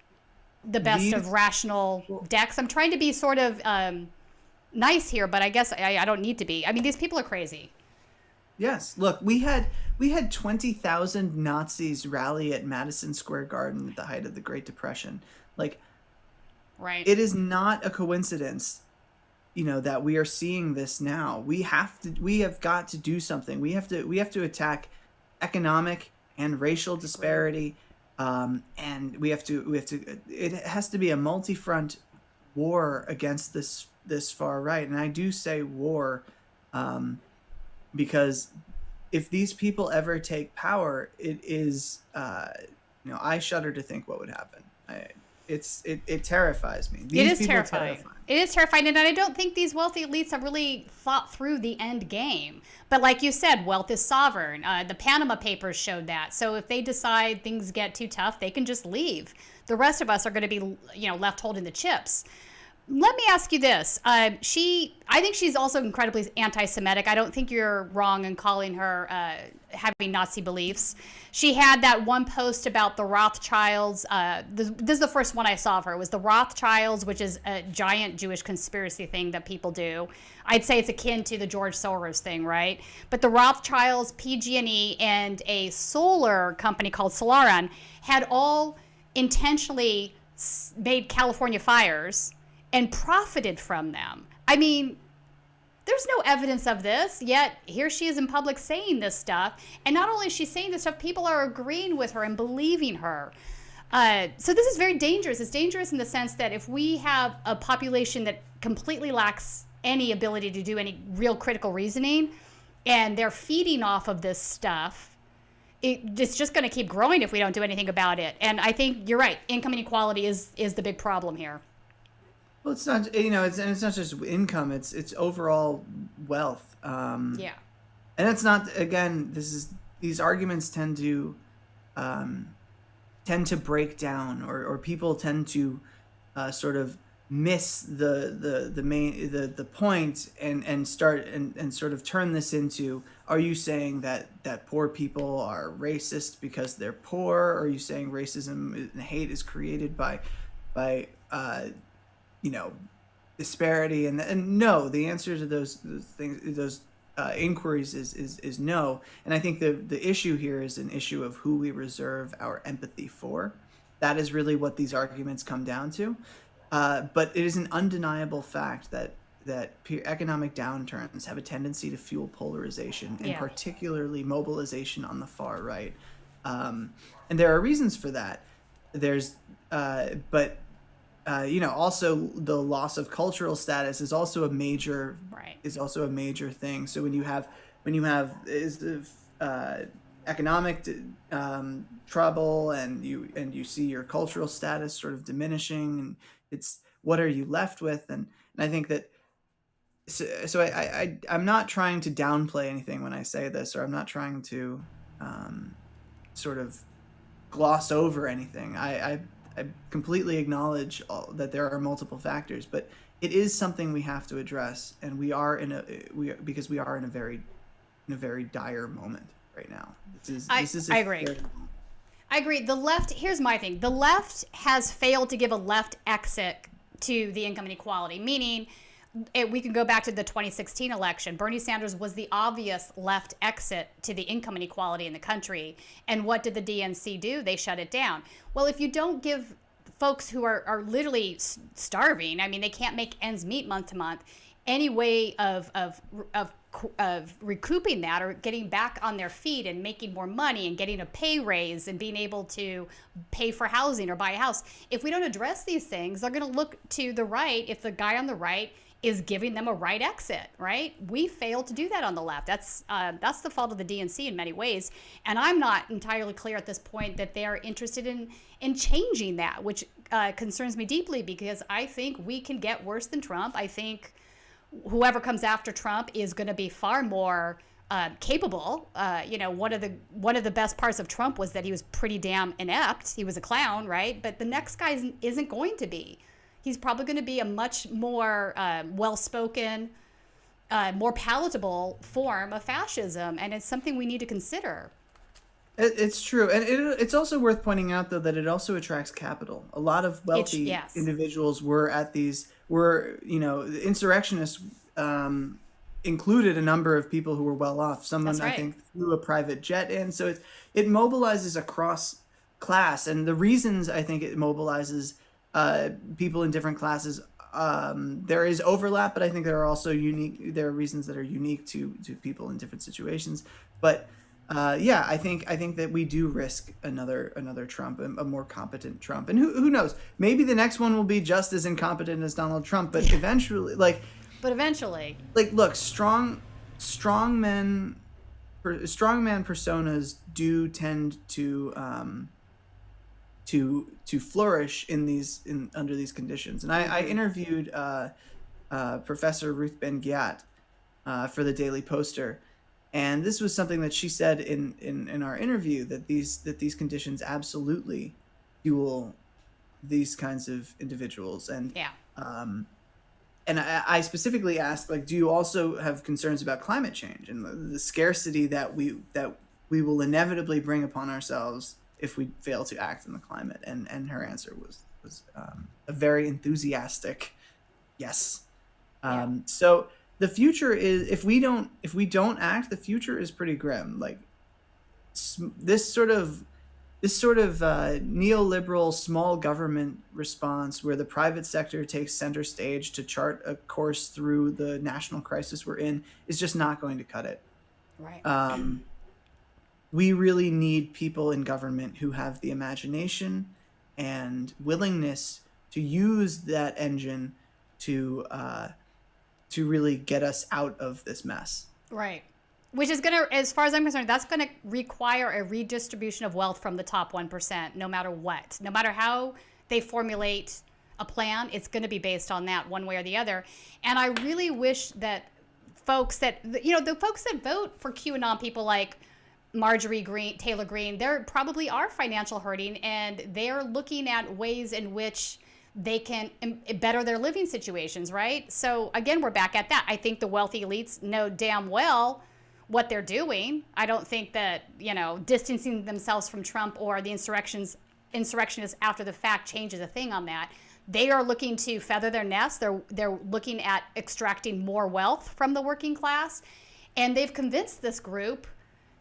the best of rational decks. I'm trying to be sort of nice here, but I guess I don't need to be. I mean, these people are crazy. Yes. Look, we had 20,000 Nazis rally at Madison Square Garden at the height of the Great Depression. Right. It is not a coincidence, that we are seeing this now. We have got to do something. We have to attack economic and racial disparity, and we have to. It has to be a multi-front war against this far right, and I do say war. Because if these people ever take power, it is, I shudder to think what would happen. It terrifies me. It is terrifying. It is terrifying, and I don't think these wealthy elites have really thought through the end game. But like you said, wealth is sovereign. The Panama Papers showed that. So if they decide things get too tough, they can just leave. The rest of us are going to be, left holding the chips. Let me ask you this. I think she's also incredibly anti-Semitic. I don't think you're wrong in calling her having Nazi beliefs. She had that one post about the Rothschilds. This is the first one I saw of her. It was the Rothschilds, which is a giant Jewish conspiracy thing that people do. I'd say it's akin to the George Soros thing, right? But the Rothschilds, PG&E, and a solar company called Solaron had all intentionally made California fires and profited from them. I mean, there's no evidence of this, yet here she is in public saying this stuff. And not only is she saying this stuff, people are agreeing with her and believing her. So this is very dangerous. It's dangerous in the sense that if we have a population that completely lacks any ability to do any real critical reasoning, and they're feeding off of this stuff, it's just going to keep growing if we don't do anything about it. And I think you're right. Income inequality is the big problem here. Well, it's not, it's not just income, it's overall wealth. Yeah. And it's not, again, these arguments tend to break down, or people tend to sort of miss the point and start and sort of turn this into, are you saying that poor people are racist because they're poor? Or are you saying racism and hate is created by disparity? And no, the answer to those things, those inquiries is no. And I think the issue here is an issue of who we reserve our empathy for. That is really what these arguments come down to. But it is an undeniable fact that economic downturns have a tendency to fuel polarization, and particularly mobilization on the far right. And there are reasons for that. Also the loss of cultural status is also a major thing. So when you have economic trouble and you see your cultural status sort of diminishing, and it's what are you left with? And I think that I'm not trying to downplay anything when I say this, or I'm not trying to sort of gloss over anything. I completely acknowledge that there are multiple factors, but it is something we have to address, and because we are in a very dire moment right now. I agree. I agree. The left, here's my thing. The left has failed to give a left exit to the income inequality, meaning we can go back to the 2016 election. Bernie Sanders was the obvious left exit to the income inequality in the country. And what did the DNC do? They shut it down. Well, if you don't give folks who are literally starving, I mean, they can't make ends meet month to month, any way of recouping that, or getting back on their feet and making more money and getting a pay raise and being able to pay for housing or buy a house. If we don't address these things, they're going to look to the right if the guy on the right is giving them a right exit, right? We fail to do that on the left. That's the fault of the DNC in many ways. And I'm not entirely clear at this point that they are interested in changing that, which concerns me deeply, because I think we can get worse than Trump. I think whoever comes after Trump is going to be far more capable. One of the best parts of Trump was that he was pretty damn inept. He was a clown, right? But the next guy isn't going to be. He's probably going to be a much more well-spoken, more palatable form of fascism, and it's something we need to consider. It's true, and it's also worth pointing out, though, that it also attracts capital. A lot of wealthy individuals the insurrectionists included a number of people who were well off. Someone, I think, flew a private jet in. So it mobilizes across class, and the reasons I think it mobilizes people in different classes, there is overlap, but I think there are also there are reasons that are unique to people in different situations. But I think that we do risk another Trump, a more competent Trump, and who knows? Maybe the next one will be just as incompetent as Donald Trump, but eventually, look, strongman personas do tend to flourish under these conditions. And I interviewed Professor Ruth Ben-Ghiat for the Daily Poster, and this was something that she said in our interview, that these conditions absolutely fuel these kinds of individuals. And and I specifically asked, do you also have concerns about climate change and the scarcity that we will inevitably bring upon ourselves if we fail to act in the climate? And her answer was a very enthusiastic yes. So the future is, if we don't act, the future is pretty grim. This this sort of neoliberal small government response where the private sector takes center stage to chart a course through the national crisis we're in is just not going to cut it. Right. We really need people in government who have the imagination and willingness to use that engine to really get us out of this mess. Right. Which is going to, as far as I'm concerned, that's going to require a redistribution of wealth from the top 1%, no matter what. No matter how they formulate a plan, it's going to be based on that one way or the other. And I really wish that folks that, the folks that vote for QAnon, people like Taylor Greene, they probably are financial hurting, and they're looking at ways in which they can better their living situations, right? So again, we're back at that. I think the wealthy elites know damn well what they're doing. I don't think that, distancing themselves from Trump or the insurrectionists after the fact changes a thing on that. They are looking to feather their nest. They're looking at extracting more wealth from the working class. And they've convinced this group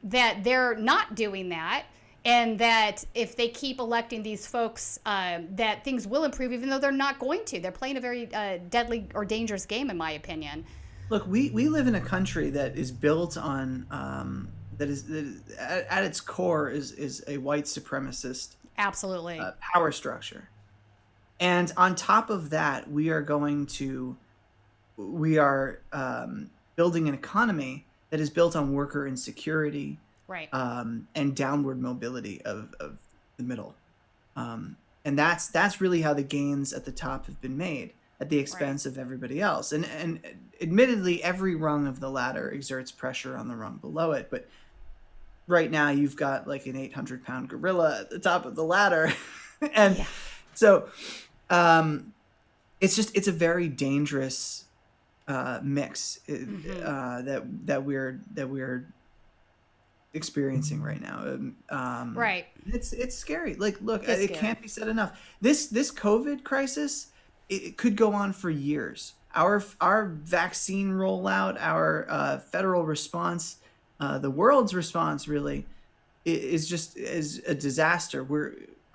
that they're not doing that, and that if they keep electing these folks, that things will improve, even though they're not going to. They're playing a very deadly or dangerous game, in my opinion. Look, we live in a country that is built on that is at its core is a white supremacist Absolutely power structure, and on top of that, we are building an economy that is built on worker insecurity, right, and downward mobility of the middle, and that's really how the gains at the top have been made, at the expense of everybody else. And admittedly, every rung of the ladder exerts pressure on the rung below it. But right now, you've got like an 800-pound gorilla at the top of the ladder, and so it's a very dangerous mix that we're experiencing right now. Right. It's scary. Like, look, it can't be said enough. This COVID crisis, it could go on for years. Our vaccine rollout, our federal response, the world's response really is a disaster.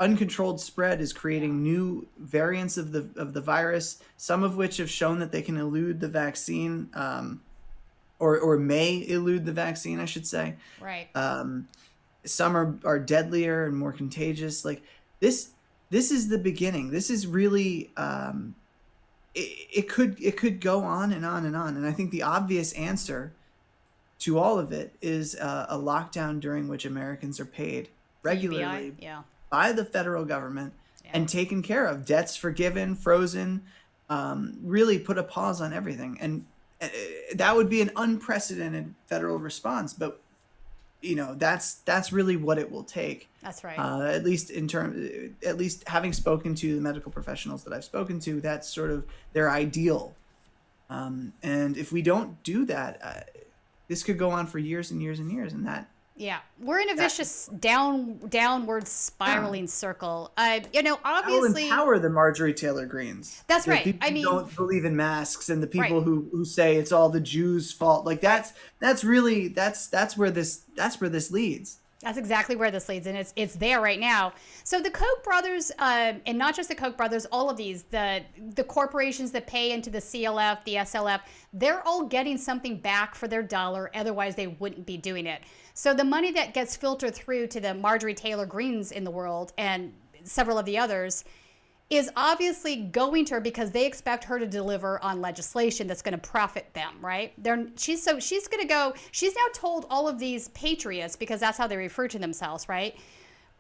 Uncontrolled spread is creating new variants of the virus, some of which have shown that they can elude the vaccine, or may elude the vaccine, I should say. Right. Some are deadlier and more contagious. Like this is the beginning. This is really it could go on and on and on. And I think the obvious answer to all of it is a lockdown during which Americans are paid regularly by the federal government and taken care of. Debts forgiven, frozen, really put a pause on everything. And that would be an unprecedented federal response. But that's really what it will take. That's right. At least having spoken to the medical professionals that I've spoken to, that's sort of their ideal. And if we don't do that, this could go on for years and years and years. And that. Yeah, we're in a vicious downward spiraling circle. Obviously, that will empower the Marjorie Taylor Greens. That's right. People who don't believe in masks, and the people who say it's all the Jews' fault. Like that's where this leads. That's exactly where this leads, and it's there right now. So the Koch brothers, and not just the Koch brothers, all of these, the corporations that pay into the CLF, the SLF, they're all getting something back for their dollar. Otherwise, they wouldn't be doing it. So the money that gets filtered through to the Marjorie Taylor Greens in the world and several of the others is obviously going to her because they expect her to deliver on legislation that's going to profit them, right? She's going to go. She's now told all of these patriots, because that's how they refer to themselves, right?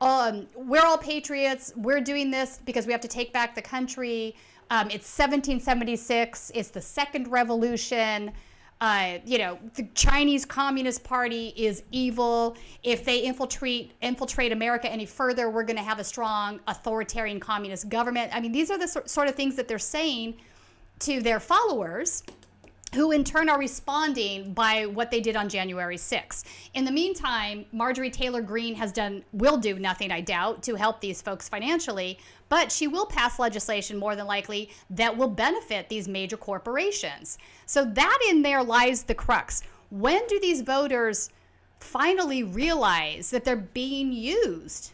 We're all patriots. We're doing this because we have to take back the country. It's 1776. It's the second revolution. The Chinese Communist Party is evil. If they infiltrate America any further, we're going to have a strong authoritarian communist government. I mean, these are the sort of things that they're saying to their followers, who in turn are responding by what they did on January 6th. In the meantime, Marjorie Taylor Greene will do nothing, I doubt, to help these folks financially, but she will pass legislation more than likely that will benefit these major corporations. So that in there lies the crux. When do these voters finally realize that they're being used?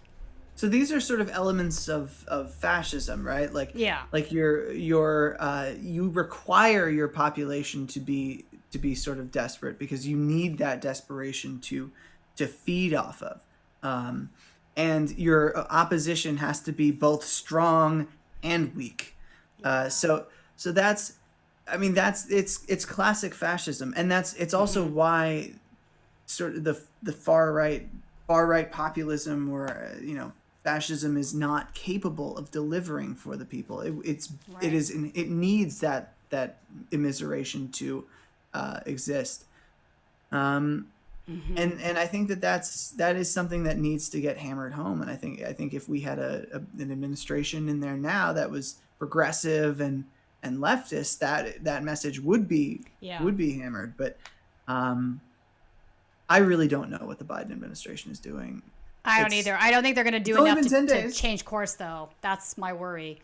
So these are sort of elements of fascism, right? Like, Yeah. like you require your population to be sort of desperate because you need that desperation to feed off of, and your opposition has to be both strong and weak. So that's, I mean, it's classic fascism, and it's also why sort of the far right populism, or fascism, is not capable of delivering for the people. It needs that immiseration to exist. And I think that is something that needs to get hammered home. And I think if we had an administration in there now that was progressive and leftist, that message would be hammered. But I really don't know what the Biden administration is doing. I don't either. I don't think they're going to do enough to change course, though. That's my worry.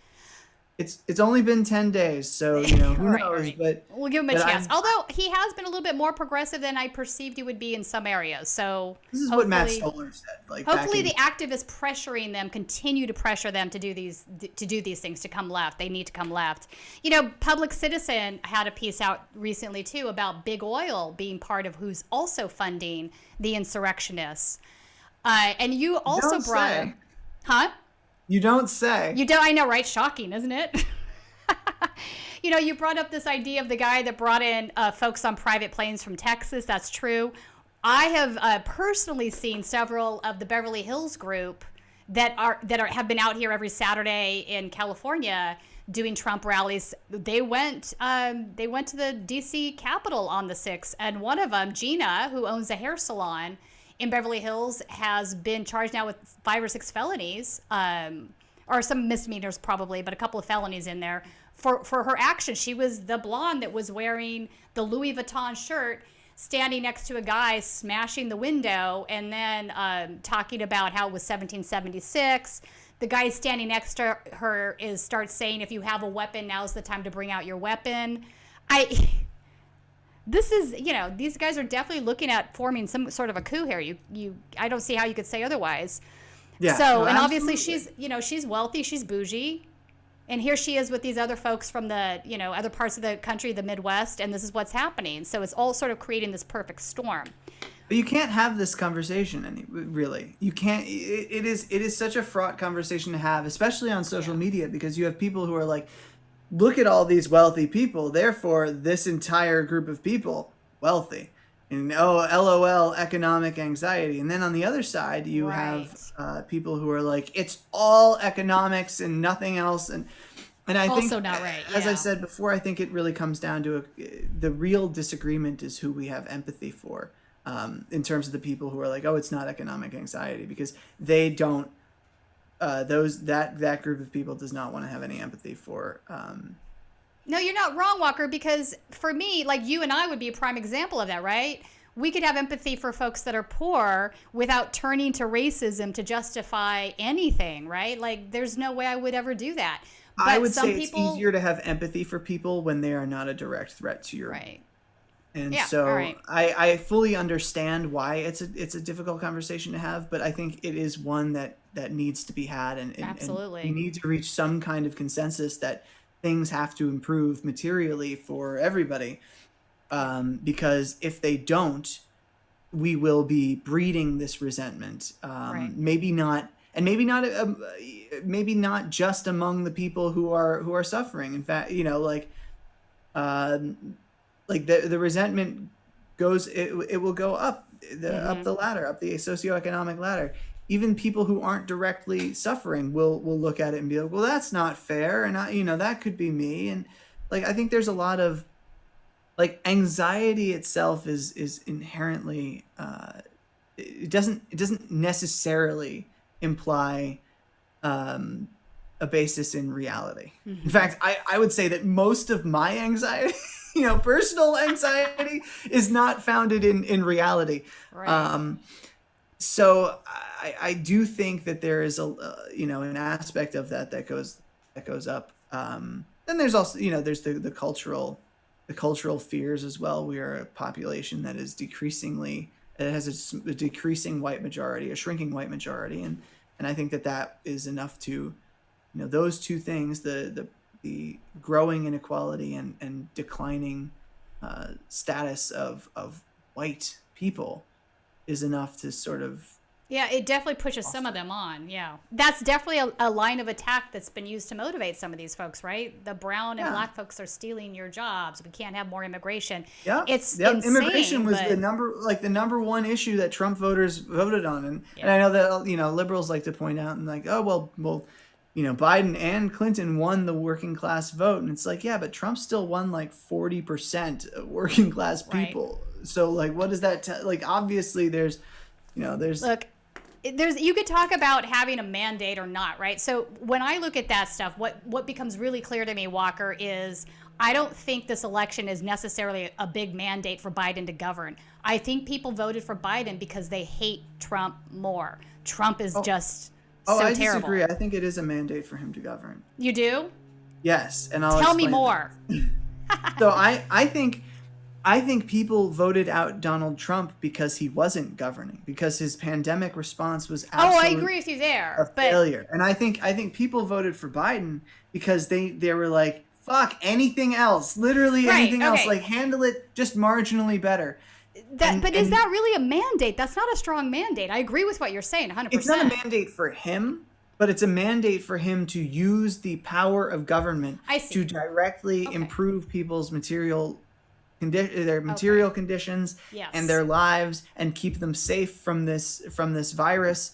It's only been 10 days, so who knows? Right. But we'll give him a chance. Although he has been a little bit more progressive than I perceived he would be in some areas. So this is what Matt Stoller said. Like, hopefully, the activists pressuring them continue to pressure them to do these things, to come left. They need to come left. Public Citizen had a piece out recently too about big oil being part of who's also funding the insurrectionists. And you also brought up, huh? You don't say. You don't. I know, right? Shocking, isn't it? You brought up this idea of the guy that brought in folks on private planes from Texas. That's true. I have personally seen several of the Beverly Hills group that have been out here every Saturday in California doing Trump rallies. They went to the DC Capitol on the 6th, and one of them, Gina, who owns a hair salon in Beverly Hills, has been charged now with 5 or 6 felonies, or some misdemeanors probably, but a couple of felonies in there for her action. She was the blonde that was wearing the Louis Vuitton shirt, standing next to a guy smashing the window, and then talking about how it was 1776. The guy standing next to her starts saying, if you have a weapon, now's the time to bring out your weapon. This is, these guys are definitely looking at forming some sort of a coup here. I don't see how you could say otherwise. Yeah. So, and obviously she's wealthy, she's bougie, and here she is with these other folks from the, other parts of the country, the Midwest, and this is what's happening. So it's all sort of creating this perfect storm. But you can't have this conversation really. You can't. It is such a fraught conversation to have, especially on social media, because you have people who are like, look at all these wealthy people, therefore this entire group of people wealthy, and LOL, economic anxiety. And then on the other side you have people who are like, it's all economics and nothing else. And I think also not right. As I said before, I think it really comes down to the real disagreement is who we have empathy for, in terms of the people who are like, oh, it's not economic anxiety, because they don't. That group of people does not want to have any empathy for. No, you're not wrong, Walker, because for me, like, you and I would be a prime example of that, right? We could have empathy for folks that are poor without turning to racism to justify anything, right? Like, there's no way I would ever do that. But I would say it's easier to have empathy for people when they are not a direct threat to your. Right. And I fully understand why it's a difficult conversation to have, but I think it is one that needs to be had, and absolutely, we need to reach some kind of consensus that things have to improve materially for everybody, because if they don't, we will be breeding this resentment. Maybe not just among the people who are suffering. In fact, like the resentment goes, it will go up the ladder, up the socioeconomic ladder. Even people who aren't directly suffering will look at it and be like, well, that's not fair, and that could be me. And like, I think there's a lot of, like, anxiety itself is inherently it doesn't necessarily imply a basis in reality. In fact, I would say that most of my anxiety, personal anxiety, is not founded in reality. Right. So I do think that there is an aspect of that goes up. Then there's also, there's the cultural fears as well. We are a population that is it has a decreasing white majority, a shrinking white majority, and And I think that is enough to, those two things, the growing inequality and declining status of white people, is enough to sort of. Yeah, it definitely pushes some of them on. Yeah, that's definitely a line of attack that's been used to motivate some of these folks, right? The brown and black folks are stealing your jobs. We can't have more immigration. Yeah, it's insane, immigration was the number one issue that Trump voters voted on, and I know that liberals like to point out and like, oh well, Biden and Clinton won the working class vote, and it's like, yeah, but Trump still won like 40% of working class people. Right. So like, what does that like? Obviously, there's. Look, you could talk about having a mandate or not, right? So when I look at that stuff, what becomes really clear to me, Walker, is I don't think this election is necessarily a big mandate for Biden to govern. I think people voted for Biden because they hate Trump more. Trump is just so I terrible. Disagree. I think it is a mandate for him to govern. You do? Yes, and I'll tell me more. So I think people voted out Donald Trump because he wasn't governing, because his pandemic response was absolutely I agree with you there, a failure. And I think people voted for Biden because they were like, fuck anything else, literally anything else, like handle it just marginally better. But is that really a mandate? That's not a strong mandate. I agree with what you're saying, 100%. It's not a mandate for him, but it's a mandate for him to use the power of government to directly improve people's material conditions and their lives, and keep them safe from this virus.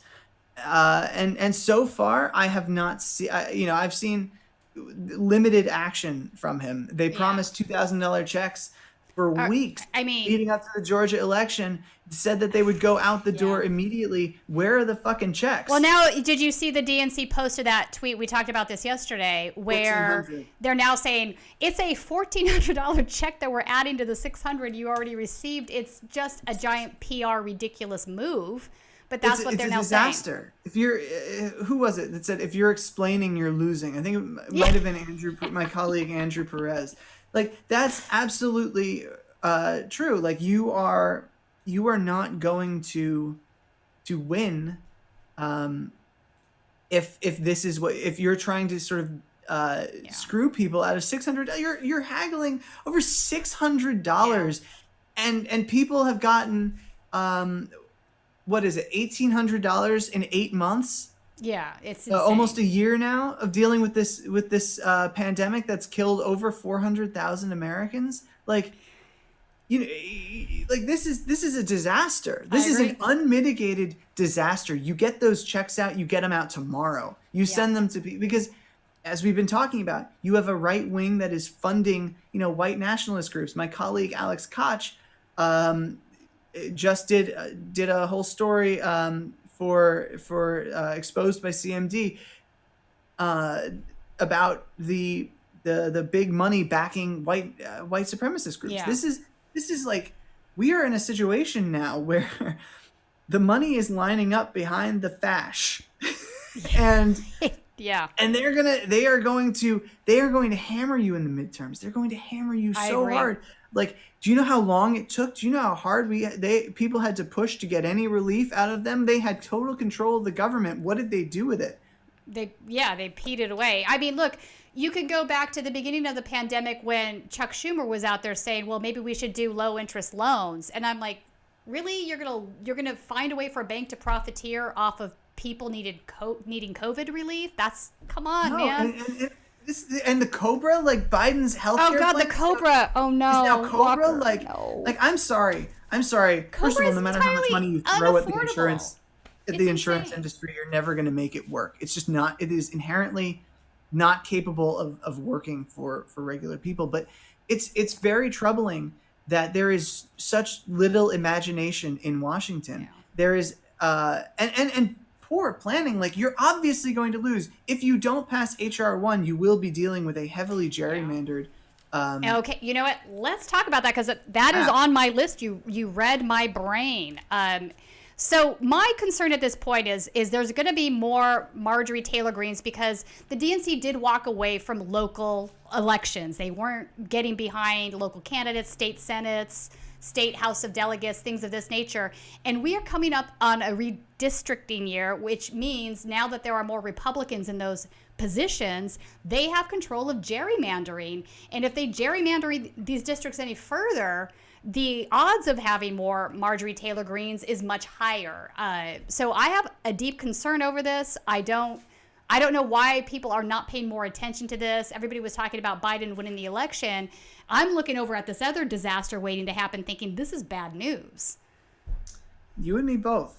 And so far, I have not seen. I've seen limited action from him. They promised $2,000 checks for weeks. Leading up to the Georgia election, said that they would go out the door immediately. Where are the fucking checks? Well, now, did you see the DNC posted that tweet? We talked about this yesterday, where they're now saying it's a $1,400 check that we're adding to the $600 you already received. It's just a giant PR ridiculous move. But that's what they're now saying. It's a disaster. If you're, who was it that said, if you're explaining, you're losing? I think it might have been my colleague Andrew Perez. Like, that's absolutely true. Like, you are not going to win if this is if you're trying to sort of screw people out of $600. You're haggling over $600, and people have gotten what is it, $1,800 in 8 months? Yeah, it's almost a year now of dealing with this pandemic that's killed over 400,000 Americans. Like, this is a disaster. This is an unmitigated disaster. You get those checks out, you get them out tomorrow. You send them to people, because as we've been talking about, you have a right wing that is funding, white nationalist groups. My colleague Alex Koch just did a whole story for Exposed by CMD about the big money backing white supremacist groups. This is like, we are in a situation now where the money is lining up behind the fash, and and they are going to hammer you in the midterms. They're going to hammer you so hard. Like, do you know how long it took? Do you know how hard people had to push to get any relief out of them? They had total control of the government. What did they do with it? They peed it away. I mean, look, you could go back to the beginning of the pandemic when Chuck Schumer was out there saying, well, maybe we should do low interest loans. And I'm like, really? You're gonna find a way for a bank to profiteer off of people needing COVID relief? Come on, man. And the Cobra, like Biden's healthcare. Oh God, the Cobra! Oh no, is now Cobra. Walker, like, no. I'm sorry. First of all, no matter how much money you throw at the insurance industry, you're never going to make it work. It's just not. It is inherently not capable of working for regular people. But it's very troubling that there is such little imagination in Washington. Yeah. There is and poor planning. Like, you're obviously going to lose. If you don't pass HR 1, you will be dealing with a heavily gerrymandered. Okay, you know what? Let's talk about that, because that is on my list. You read my brain. So my concern at this point is there's going to be more Marjorie Taylor Greenes, because the DNC did walk away from local elections. They weren't getting behind local candidates, state senates, state House of Delegates, things of this nature. And we are coming up on a redistricting year, which means now that there are more Republicans in those positions, they have control of gerrymandering. And if they gerrymander these districts any further, the odds of having more Marjorie Taylor Greenes is much higher. So I have a deep concern over this. I don't know why people are not paying more attention to this. Everybody was talking about Biden winning the election. I'm looking over at this other disaster waiting to happen thinking this is bad news. You and me both.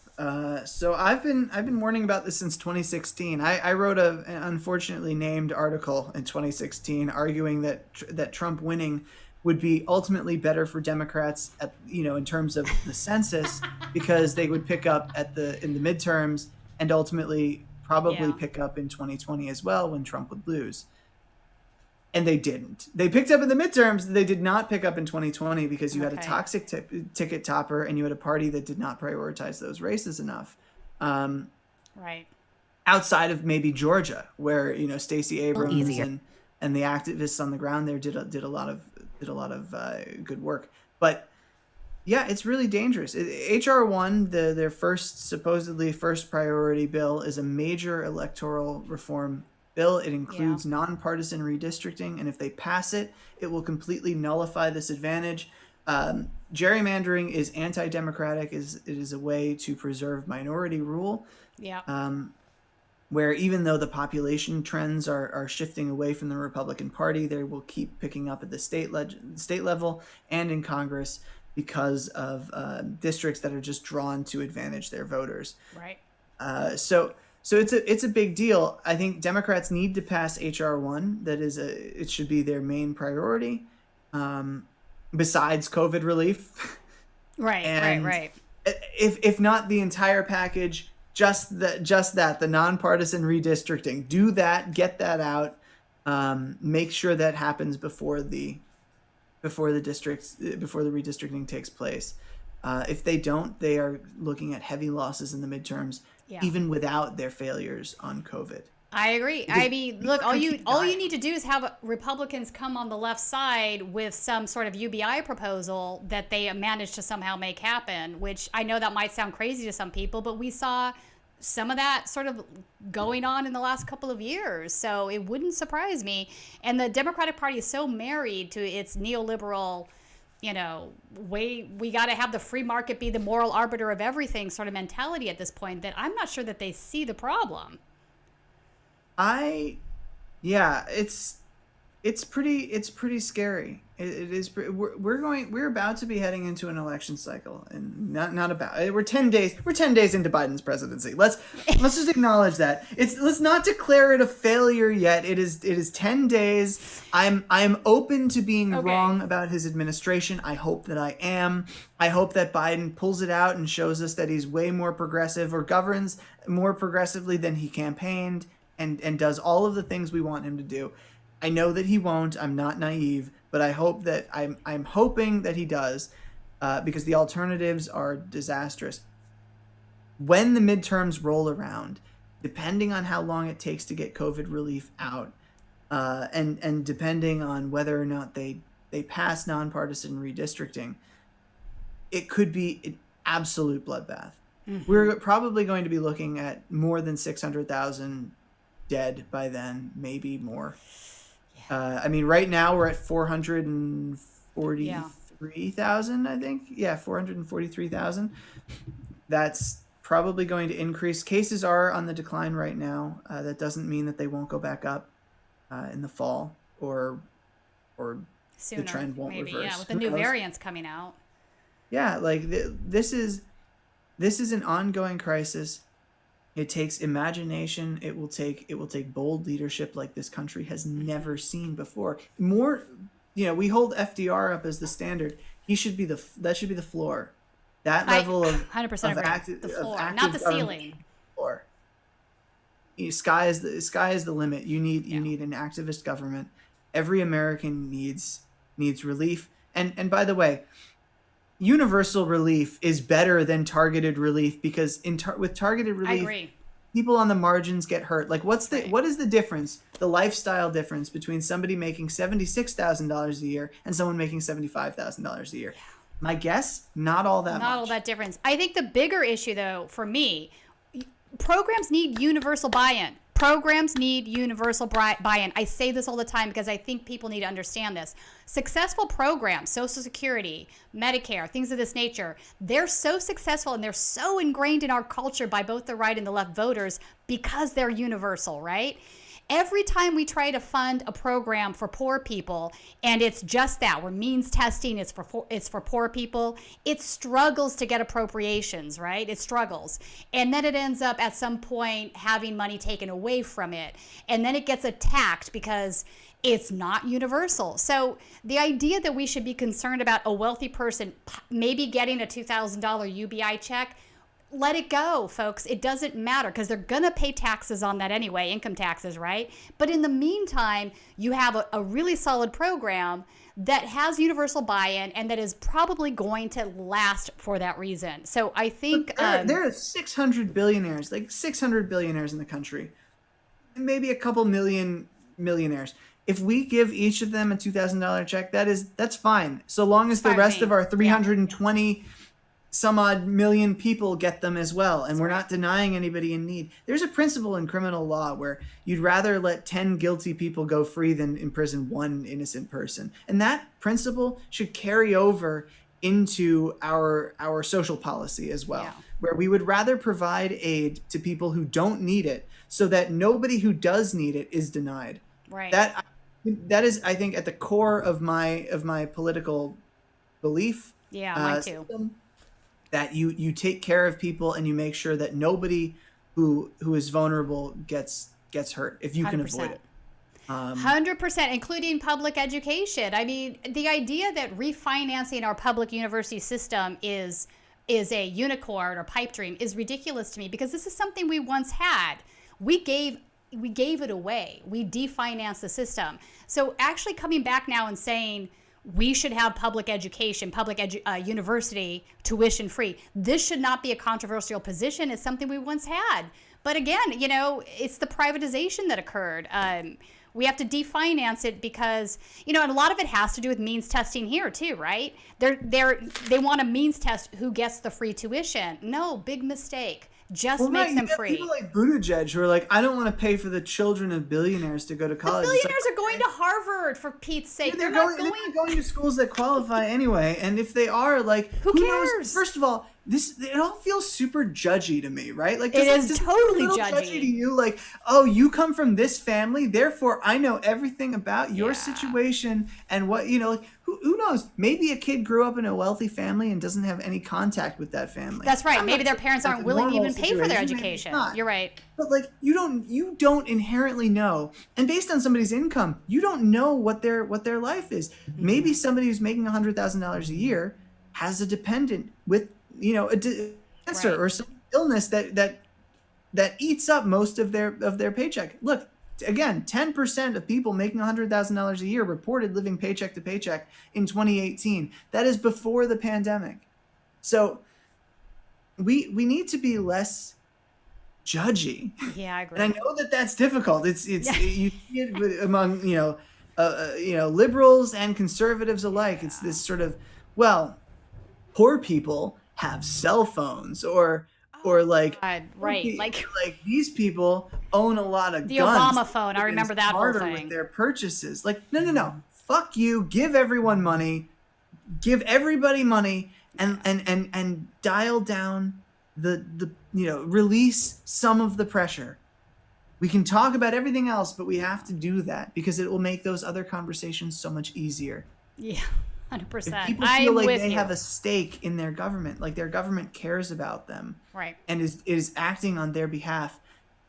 So I've been warning about this since 2016. I wrote an unfortunately named article in 2016 arguing that Trump winning would be ultimately better for Democrats in terms of the census because they would pick up in the midterms and ultimately probably pick up in 2020 as well when Trump would lose. And they didn't. They picked up in the midterms. They did not pick up in 2020 because you had a toxic ticket topper and you had a party that did not prioritize those races enough. Right. Outside of maybe Georgia, where Stacey Abrams and the activists on the ground there did a lot of good work. But yeah, it's really dangerous. HR 1, their supposedly first priority bill, is a major electoral reform bill. It includes nonpartisan redistricting, and if they pass it, it will completely nullify this advantage. Gerrymandering is anti-democratic. It is a way to preserve minority rule. Yeah. Where even though the population trends are shifting away from the Republican Party, they will keep picking up at the state level and in Congress because of districts that are just drawn to advantage their voters. Right. So it's a big deal. I think Democrats need to pass HR 1. It should be their main priority, besides COVID relief. Right. Right. If not the entire package, just that the nonpartisan redistricting. Do that. Get that out. Make sure that happens before the redistricting takes place. If they don't, they are looking at heavy losses in the midterms, even without their failures on COVID. I agree. I mean, look, all you need to do is have Republicans come on the left side with some sort of UBI proposal that they managed to somehow make happen, which I know that might sound crazy to some people, but we saw some of that sort of going on in the last couple of years. So it wouldn't surprise me. And the Democratic Party is so married to its neoliberal, way we got to have the free market be the moral arbiter of everything sort of mentality at this point that I'm not sure that they see the problem. It's pretty scary. It is. We're about to be heading into an election cycle, and we're 10 days into Biden's presidency. Let's just acknowledge that. Let's not declare it a failure yet. It is 10 days. I'm open to being wrong about his administration. I hope that I am. I hope that Biden pulls it out and shows us that he's way more progressive or governs more progressively than he campaigned and does all of the things we want him to do. I know that he won't. I'm not naive, but I hope that I'm hoping that he does, because the alternatives are disastrous. When the midterms roll around, depending on how long it takes to get COVID relief out, and depending on whether or not they pass nonpartisan redistricting, it could be an absolute bloodbath. Mm-hmm. We're probably going to be looking at more than 600,000 dead by then, maybe more. I mean, right now we're at 443,000, I think. Yeah, 443,000. That's probably going to increase. Cases are on the decline right now. That doesn't mean that they won't go back up in the fall or sooner, the trend won't reverse. Yeah, with the new variants coming out. Yeah, like this is an ongoing crisis. It takes imagination. It will take bold leadership like this country has never seen before. More, we hold FDR up as the standard. That should be the floor. That level of 100% agree. The floor, not the ceiling. Floor. Sky is the limit. You need an activist government. Every American needs relief. And by the way, universal relief is better than targeted relief, because with targeted relief, people on the margins get hurt. Like what is the difference, the lifestyle difference between somebody making $76,000 a year and someone making $75,000 a year? My guess, not all that much. Not all that difference. I think the bigger issue, though, for me, programs need universal buy-in. Programs need universal buy-in. I say this all the time because I think people need to understand this. Successful programs, Social Security, Medicare, things of this nature, they're so successful and they're so ingrained in our culture by both the right and the left voters because they're universal, right? Every time we try to fund a program for poor people, and it's just that, we're means testing, it's for poor people, it struggles to get appropriations, right? It struggles. And then it ends up at some point having money taken away from it. And then it gets attacked because it's not universal. So the idea that we should be concerned about a wealthy person maybe getting a $2,000 UBI check, let it go, folks. It doesn't matter because they're going to pay taxes on that anyway, income taxes, right? But in the meantime, you have a really solid program that has universal buy-in and that is probably going to last for that reason. So I think there are 600 billionaires, like 600 billionaires in the country, and maybe a couple million millionaires. If we give each of them a $2,000 check, that's fine, so long as the rest of our 320 some odd million people get them as well, and we're not denying anybody in need. There's a principle in criminal law where you'd rather let 10 guilty people go free than imprison one innocent person. And that principle should carry over into our social policy as well, where we would rather provide aid to people who don't need it so that nobody who does need it is denied. Right. That is, I think, at the core of my political belief. Yeah, mine too. System. That you take care of people and you make sure that nobody who is vulnerable gets hurt if you can 100%. avoid it. 100%, including public education. I mean, the idea that refinancing our public university system is a unicorn or pipe dream is ridiculous to me because this is something we once had. We gave it away. We definanced the system. So actually coming back now and saying we should have public education, university tuition free. This should not be a controversial position. It's something we once had. But again, it's the privatization that occurred. We have to definance it because, and a lot of it has to do with means testing here too, right? They want to means test who gets the free tuition. No, big mistake. Just make them free. People like Buttigieg who are like, I don't want to pay for the children of billionaires to go to college. The billionaires are going to Harvard, for Pete's sake. They're going to schools that qualify anyway. And if they are, like, who cares? Knows? First of all, it all feels super judgy to me, right? Like, it is totally judgy to you. Like, oh, you come from this family, therefore I know everything about your situation and what like. Who knows? Maybe a kid grew up in a wealthy family and doesn't have any contact with that family. That's right. Maybe their parents aren't willing to even pay for their education. You're right. But like you don't inherently know. And based on somebody's income, you don't know what their life is. Mm-hmm. Maybe somebody who's making $100,000 a year has a dependent with, a cancer or some illness that eats up most of their paycheck. Look, again, 10% of people making $100,000 a year reported living paycheck to paycheck in 2018. That is before the pandemic. So we need to be less judgy. Yeah, I agree. And I know that that's difficult. It's you see it among liberals and conservatives alike. It's this sort of, well, poor people have cell phones or like God, right, like these people own a lot of the guns. Obama phone. I remember that whole thing. With their purchases, like no, fuck you. Give everyone money. Give everybody money, and dial down the release some of the pressure. We can talk about everything else, but we have to do that because it will make those other conversations so much easier. Yeah. 100%. If people feel like they have a stake in their government, like their government cares about them, right, and is acting on their behalf,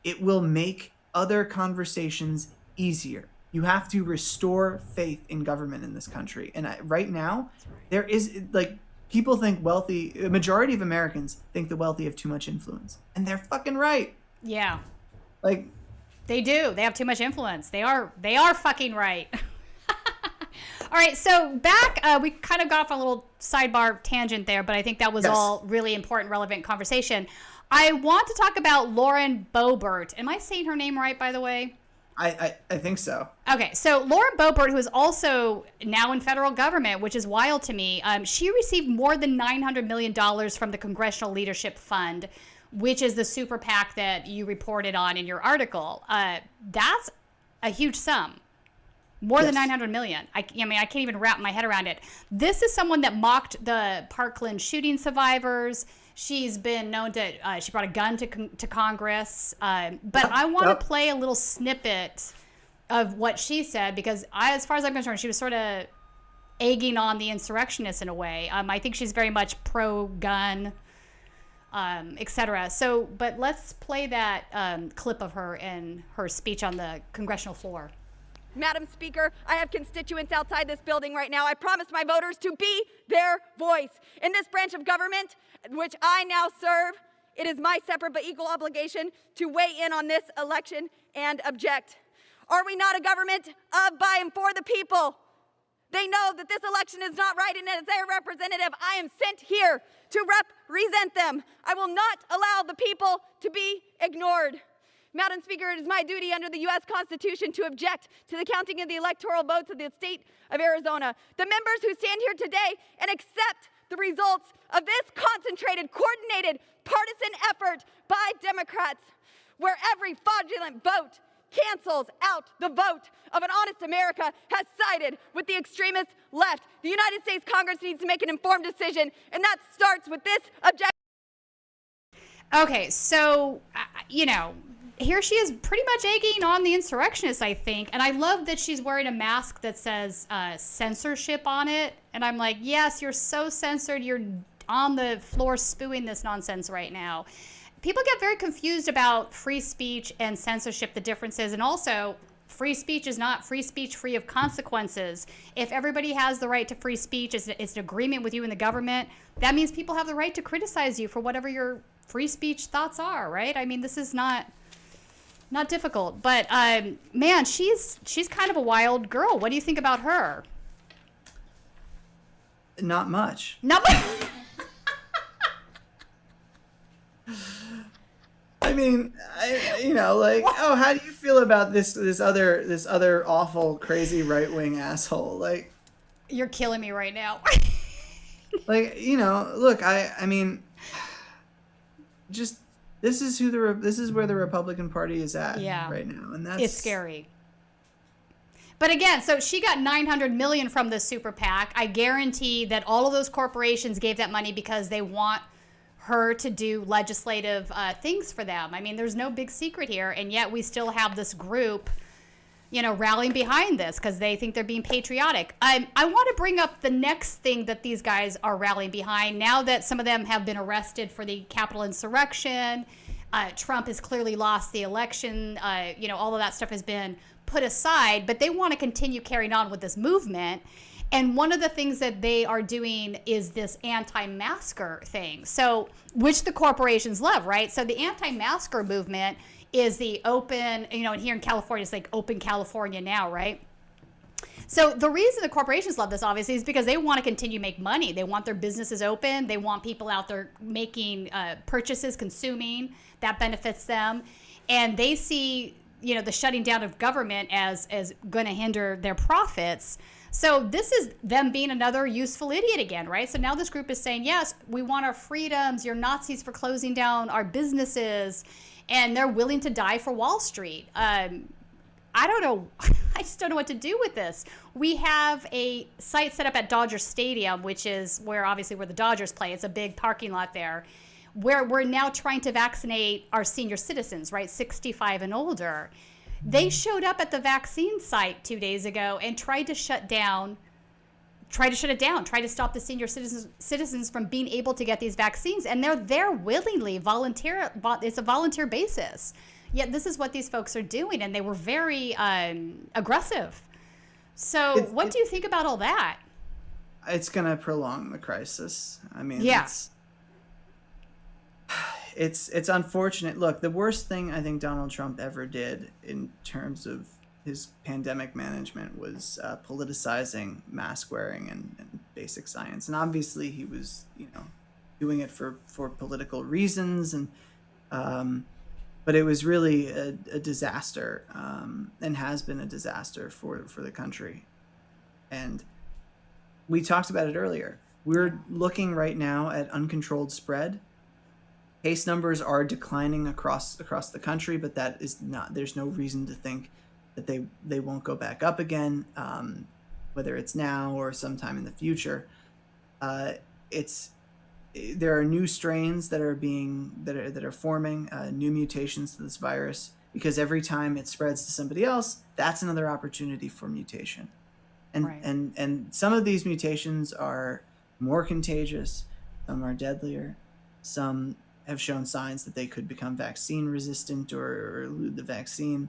it will make other conversations easier. You have to restore faith in government in this country. And right now, there is, like, people think a majority of Americans think the wealthy have too much influence. And they're fucking right. Yeah. Like, they do. They have too much influence. They are fucking right. All right, so back, we kind of got off a little sidebar tangent there, but I think that was all really important, relevant conversation. I want to talk about Lauren Beaubert. Am I saying her name right, by the way? I think so. Okay, so Lauren Beaubert, who is also now in federal government, which is wild to me, she received more than $900 million from the Congressional Leadership Fund, which is the super PAC that you reported on in your article. That's a huge sum. More than 900 million. I mean, I can't even wrap my head around it. This is someone that mocked the Parkland shooting survivors. She's been known to, she brought a gun to Congress. But I want to play a little snippet of what she said, because as far as I'm concerned, she was sort of egging on the insurrectionists in a way. I think she's very much pro-gun, etc. So, but let's play that clip of her in her speech on the congressional floor. Madam Speaker, I have constituents outside this building right now. I promised my voters to be their voice. In this branch of government, which I now serve, it is my separate but equal obligation to weigh in on this election and object. Are we not a government of, by, and for the people? They know that this election is not right, and as their representative, I am sent here to represent them. I will not allow the people to be ignored. Madam Speaker, it is my duty under the U.S. Constitution to object to the counting of the electoral votes of the state of Arizona. The members who stand here today and accept the results of this concentrated, coordinated, partisan effort by Democrats, where every fraudulent vote cancels out the vote of an honest America, has sided with the extremist left. The United States Congress needs to make an informed decision, and that starts with this objection. Okay, so, you know, here she is pretty much egging on the insurrectionists, I think. And I love that she's wearing a mask that says censorship on it. And I'm like, yes, you're so censored. You're on the floor spewing this nonsense right now. People get very confused about free speech and censorship, the differences. And also, free speech is not free speech free of consequences. If everybody has the right to free speech, it's an agreement with you and the government, that means people have the right to criticize you for whatever your free speech thoughts are, right? I mean, this is not difficult, but man, she's kind of a wild girl. What do you think about her? Not much. Not much. I mean, you know, like, oh, how do you feel about this other awful, crazy right-wing asshole? Like, you're killing me right now. like, you know, look, I mean, just. This is where the Republican Party is at right now, and it's scary. But again, so she got $900 million from the super PAC. I guarantee that all of those corporations gave that money because they want her to do legislative things for them. I mean, there's no big secret here, and yet we still have this group, you know, rallying behind this because they think they're being patriotic. I want to bring up the next thing that these guys are rallying behind now that some of them have been arrested for the Capitol insurrection. Trump has clearly lost the election. You know, all of that stuff has been put aside, but they want to continue carrying on with this movement. And one of the things that they are doing is this anti-masker thing. So, which the corporations love, right? So the anti-masker movement is the open, you know, and here in California, it's like open California now, right? So the reason the corporations love this, obviously, is because they want to continue to make money. They want their businesses open. They want people out there making purchases, consuming. That benefits them. And they see, you know, the shutting down of government as going to hinder their profits. So this is them being another useful idiot again, right? So now this group is saying, yes, we want our freedoms. You're Nazis for closing down our businesses. And they're willing to die for Wall Street. I don't know. I just don't know what to do with this. We have a site set up at Dodger Stadium, which is where the Dodgers play. It's a big parking lot there, where we're now trying to vaccinate our senior citizens, right, 65 and older. They showed up at the vaccine site 2 days ago and tried to shut it down, tried to stop the senior citizens from being able to get these vaccines. And they're there willingly, it's a volunteer basis. Yet this is what these folks are doing, and they were very aggressive. So what do you think about all that? It's going to prolong the crisis. I mean, it's unfortunate. Look, the worst thing I think Donald Trump ever did in terms of his pandemic management was politicizing mask wearing and basic science. And obviously he was, you know, doing it for political reasons. And but but it was really a disaster, and has been a disaster for the country. And we talked about it earlier. We're looking right now at uncontrolled spread. Case numbers are declining across the country, but that is not. There's no reason to think that they won't go back up again, whether it's now or sometime in the future. There are new strains that are forming, new mutations to this virus, because every time it spreads to somebody else, that's another opportunity for mutation. And Right. and some of these mutations are more contagious, some are deadlier, some have shown signs that they could become vaccine resistant or elude the vaccine.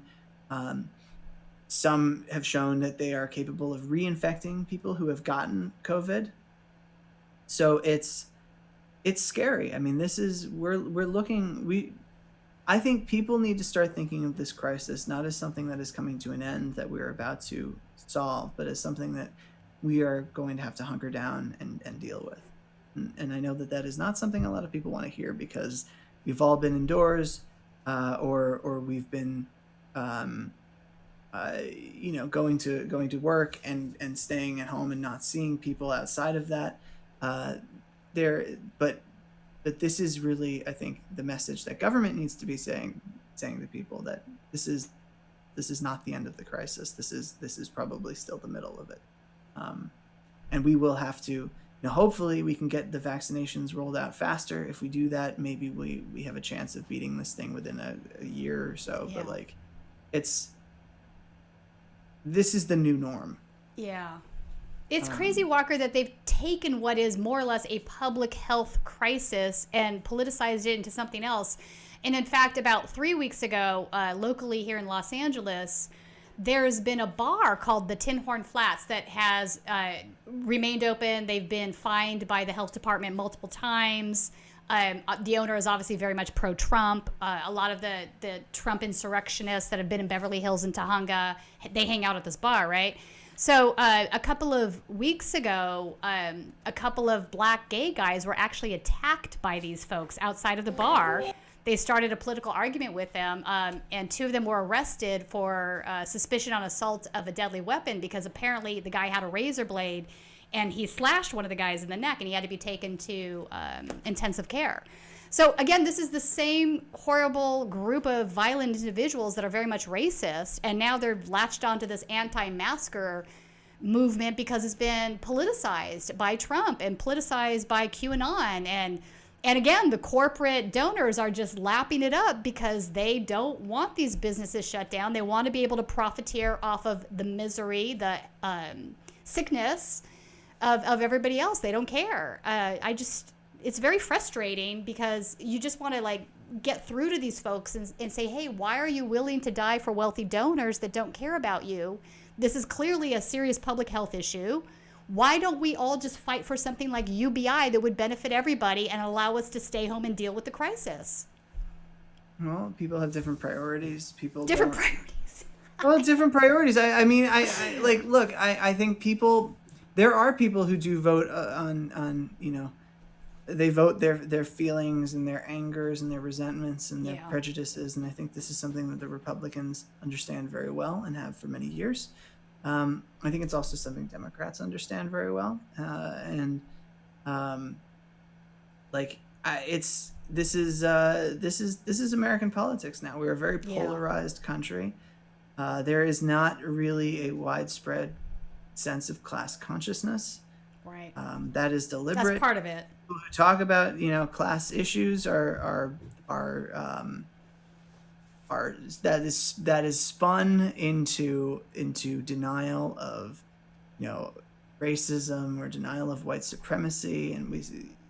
Some have shown that they are capable of reinfecting people who have gotten COVID. So it's scary. I mean, I think people need to start thinking of this crisis not as something that is coming to an end that we're about to solve, but as something that we are going to have to hunker down and deal with. And I know that is not something a lot of people want to hear, because we've all been indoors, or we've been, going to work and staying at home and not seeing people outside of that. But this is really, I think, the message that government needs to be saying to people, that this is not the end of the crisis. This is probably still the middle of it. And we will have to, hopefully we can get the vaccinations rolled out faster. If we do that, maybe we have a chance of beating this thing within a year or so. Yeah. But this is the new norm. Yeah. It's crazy, Walker, that they've taken what is more or less a public health crisis and politicized it into something else. And in fact, about 3 weeks ago, locally here in Los Angeles, there's been a bar called the Tin Horn Flats that has remained open. They've been fined by the health department multiple times. The owner is obviously very much pro-Trump. A lot of the Trump insurrectionists that have been in Beverly Hills and Tahunga, they hang out at this bar, right? So a couple of weeks ago, a couple of black gay guys were actually attacked by these folks outside of the bar. They started a political argument with them, and two of them were arrested for suspicion on assault of a deadly weapon, because apparently the guy had a razor blade and he slashed one of the guys in the neck, and he had to be taken to intensive care. So again, this is the same horrible group of violent individuals that are very much racist, and now they're latched onto this anti-masker movement because it's been politicized by Trump and politicized by QAnon. And again, the corporate donors are just lapping it up because they don't want these businesses shut down. They want to be able to profiteer off of the misery, the sickness of everybody else. They don't care. It's very frustrating, because you just want to get through to these folks and say, hey, why are you willing to die for wealthy donors that don't care about you? This is clearly a serious public health issue. Why don't we all just fight for something like UBI that would benefit everybody and allow us to stay home and deal with the crisis? Well, people have different priorities. Different priorities. Well, different priorities. I think there are people who do vote on they vote their feelings and their angers and their resentments and their prejudices. And I think this is something that the Republicans understand very well and have for many years. I think it's also something Democrats understand very well. This is American politics now. We're a very polarized country. There is not really a widespread sense of class consciousness. Right. That is deliberate. That's part of it. People who talk about class issues that is spun into denial of racism or denial of white supremacy, and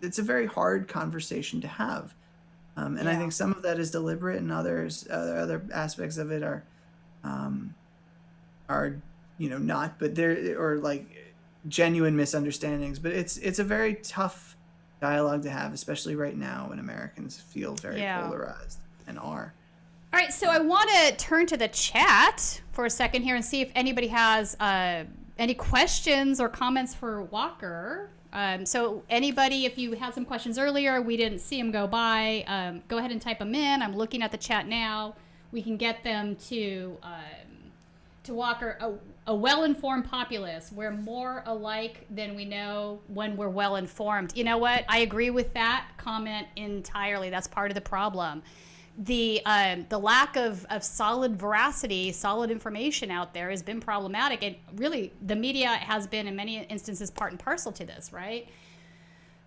it's a very hard conversation to have. And I think some of that is deliberate, and other aspects of it are not, but there genuine misunderstandings. But it's a very tough dialogue to have, especially right now when Americans feel very polarized and are. All right, so I want to turn to the chat for a second here and see if anybody has any questions or comments for Walker? So anybody, if you had some questions earlier, we didn't see them go by, go ahead and type them in. I'm looking at the chat now. We can get them to Walker. A well-informed populace. We're more alike than we know when we're well-informed. You know what? I agree with that comment entirely. That's part of the problem. The lack of solid veracity, solid information out there has been problematic. And really, the media has been, in many instances, part and parcel to this, right?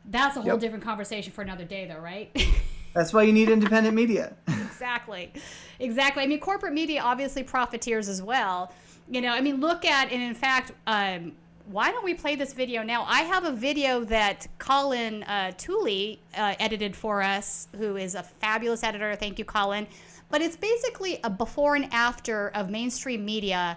That's a whole different conversation for another day, though, right? That's why you need independent media. Exactly. I mean, corporate media obviously profiteers as well. You know, I mean, look at, and in fact, why don't we play this video now? I have a video that Colin Tooley edited for us, who is a fabulous editor. Thank you, Colin. But it's basically a before and after of mainstream media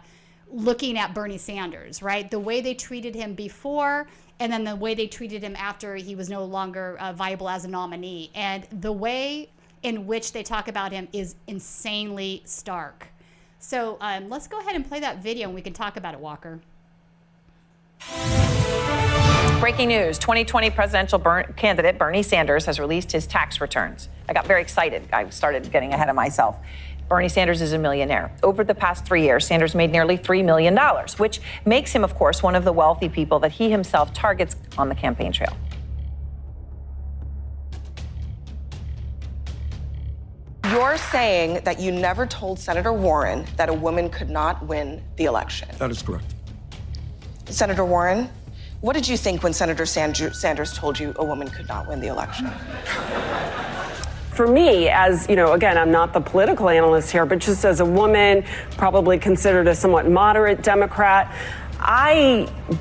looking at Bernie Sanders, right? The way they treated him before, and then the way they treated him after he was no longer viable as a nominee. And the way in which they talk about him is insanely stark. So let's go ahead and play that video and we can talk about it, Walker. Breaking news, 2020 presidential candidate Bernie Sanders has released his tax returns. I got very excited. I started getting ahead of myself. Bernie Sanders is a millionaire. Over the past 3 years, Sanders made nearly $3 million, which makes him, of course, one of the wealthy people that he himself targets on the campaign trail. You're saying that you never told Senator Warren that a woman could not win the election. That is correct. Senator Warren, what did you think when Senator Sanders told you a woman could not win the election? For me, as, you know, again, I'm not the political analyst here, but just as a woman, probably considered a somewhat moderate Democrat,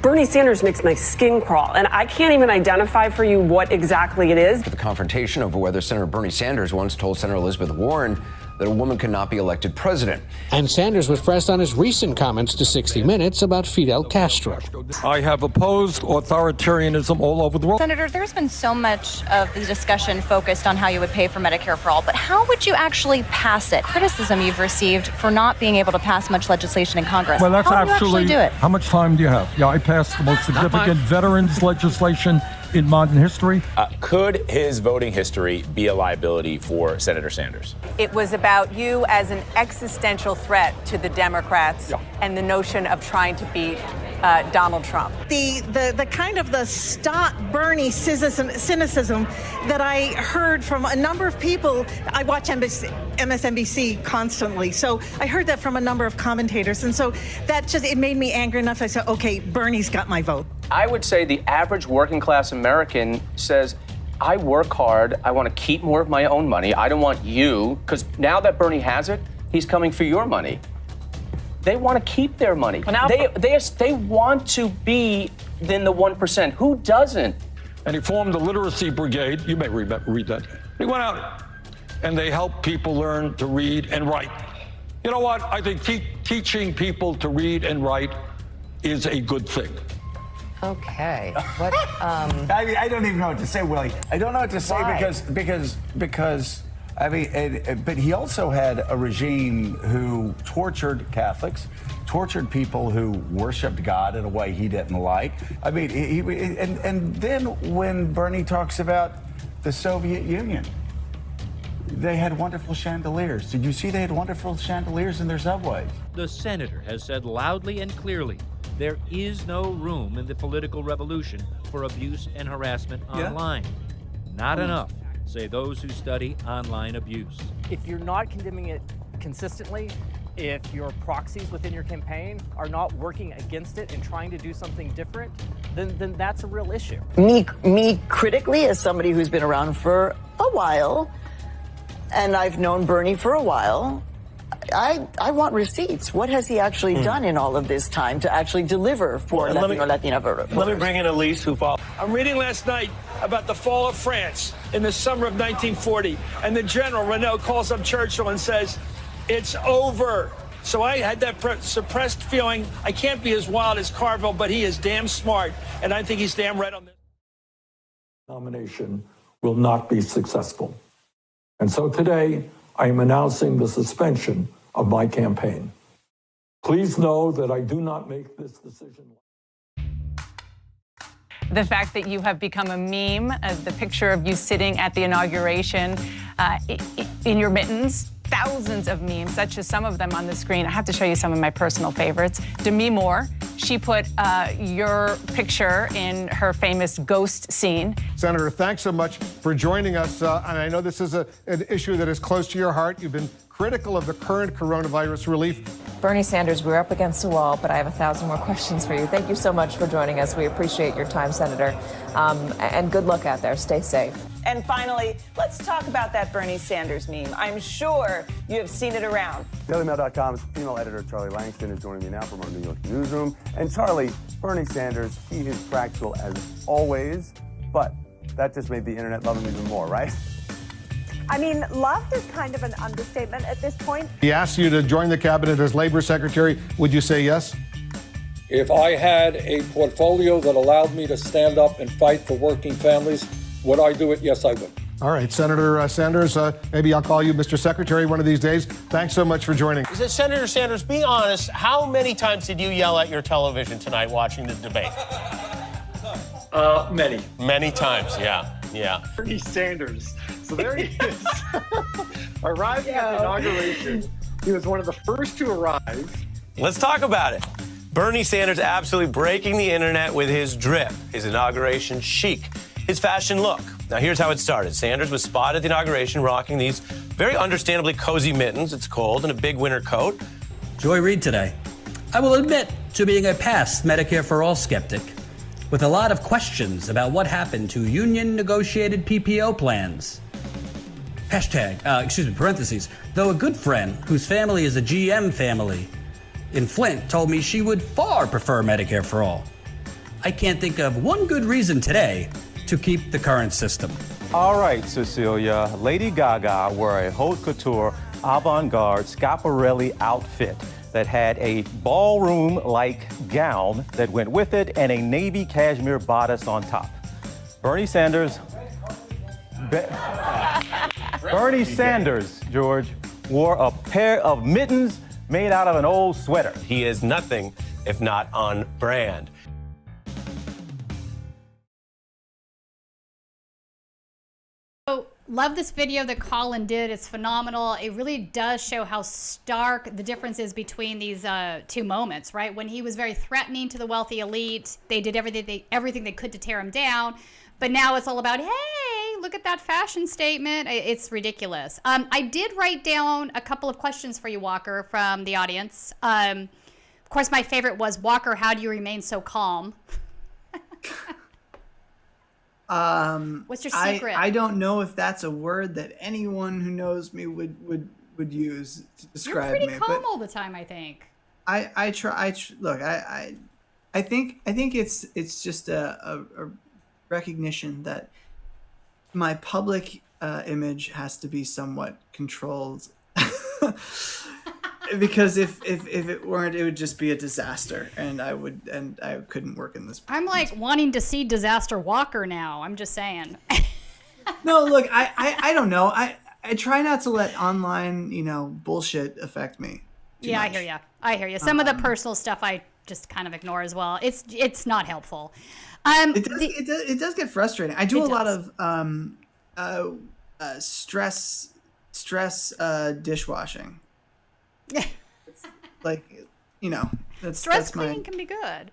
Bernie Sanders makes my skin crawl, and I can't even identify for you what exactly it is. The confrontation over whether Senator Bernie Sanders once told Senator Elizabeth Warren that a woman could not be elected president. And Sanders was pressed on his recent comments to 60 Minutes about Fidel Castro. I have opposed authoritarianism all over the world. Senator, there's been so much of the discussion focused on how you would pay for Medicare for all, but how would you actually pass it? Criticism you've received for not being able to pass much legislation in Congress. Well, that's how do you actually do it? How much time do you have? Yeah, I passed the most significant veterans legislation in modern history. Could his voting history be a liability for Senator Sanders? It was about you as an existential threat to the Democrats and the notion of trying to beat Donald Trump. The kind of the stop Bernie cynicism that I heard from a number of people. I watch MSNBC constantly, so I heard that from a number of commentators, and so that just, it made me angry enough. I said, okay, Bernie's got my vote. I would say the average working class American says, I work hard, I want to keep more of my own money, I don't want you, because now that Bernie has it, he's coming for your money. They want to keep their money. They want to be in the 1%. Who doesn't? And he formed a literacy brigade. You may read that. He went out and they helped people learn to read and write. You know what? I think teaching people to read and write is a good thing. Okay. What? I don't even know what to say, Willie. I don't know what to say because I mean, but he also had a regime who tortured Catholics, tortured people who worshipped God in a way he didn't like. I mean, and then when Bernie talks about the Soviet Union, they had wonderful chandeliers. Did you see they had wonderful chandeliers in their subways? The senator has said loudly and clearly, there is no room in the political revolution for abuse and harassment online. Not enough, say those who study online abuse. If you're not condemning it consistently, if your proxies within your campaign are not working against it and trying to do something different, then that's a real issue. Me critically, as somebody who's been around for a while, and I've known Bernie for a while, I want receipts. What has he actually done in all of this time to actually deliver for Latina voters? Let me bring in Elise, who followed. I'm reading last night about the fall of France in the summer of 1940, and the general, Renault, calls up Churchill and says, it's over. So I had that suppressed feeling, I can't be as wild as Carville, but he is damn smart, and I think he's damn right on this. Nomination will not be successful. And so today, I am announcing the suspension of my campaign. Please know that I do not make this decision. the fact that you have become a meme, the picture of you sitting at the inauguration in your mittens. Thousands of memes. That's just some of them on the screen. I have to show you some of my personal favorites. Demi Moore, she put your picture in her famous ghost scene. Senator, thanks so much for joining us. And I know this is an issue that is close to your heart. You've been critical of the current coronavirus relief. Bernie Sanders, we're up against the wall, but I have 1,000 more questions for you. Thank you so much for joining us. We appreciate your time, Senator. And good luck out there. Stay safe. And finally, let's talk about that Bernie Sanders meme. I'm sure you have seen it around. DailyMail.com's female editor Charlie Langston is joining me now from our New York newsroom. And Charlie, Bernie Sanders, he is practical as always, but that just made the internet love him even more, right? I mean, loved is kind of an understatement at this point. He asked you to join the cabinet as labor secretary. Would you say yes? If I had a portfolio that allowed me to stand up and fight for working families, would I do it? Yes, I would. All right, Senator Sanders, maybe I'll call you Mr. Secretary one of these days. Thanks so much for joining. Senator Sanders, be honest, how many times did you yell at your television tonight watching the debate? Many. Many times, yeah. Bernie Sanders. So there he is. Arriving at the inauguration. He was one of the first to arrive. Let's talk about it. Bernie Sanders absolutely breaking the internet with his drip, his inauguration chic, his fashion look. Now, here's how it started. Sanders was spotted at the inauguration rocking these very understandably cozy mittens, it's cold, and a big winter coat. Joy Reid today. I will admit to being a past Medicare for All skeptic, with a lot of questions about what happened to union-negotiated PPO plans. Parentheses, though a good friend whose family is a GM family in Flint told me she would far prefer Medicare for All. I can't think of one good reason today to keep the current system. All right, Cecilia. Lady Gaga wore a haute couture avant-garde Schiaparelli outfit that had a ballroom-like gown that went with it and a navy cashmere bodice on top. Bernie Sanders, George, wore a pair of mittens made out of an old sweater. He is nothing if not on brand. Love this video that Colin did. It's phenomenal. It really does show how stark the difference is between these two moments, right? When he was very threatening to the wealthy elite, they did everything they could to tear him down. But now it's all about, hey, look at that fashion statement. It's ridiculous. I did write down a couple of questions for you, Walker, from the audience. Of course, my favorite was, Walker, how do you remain so calm? What's your secret? I don't know if that's a word that anyone who knows me would use to describe me. You're pretty calm all the time, I think. I try. Look, I think it's just a recognition that my public image has to be somewhat controlled. Because if it weren't, it would just be a disaster, and I couldn't work in this. I'm like wanting to see Disaster Walker now. I'm just saying. No, look, I don't know. I try not to let online, bullshit affect me. Yeah, much. I hear you. Some of the personal stuff I just kind of ignore as well. It's not helpful. It does get frustrating. I do a lot of stress dishwashing. Stress cleaning can be good.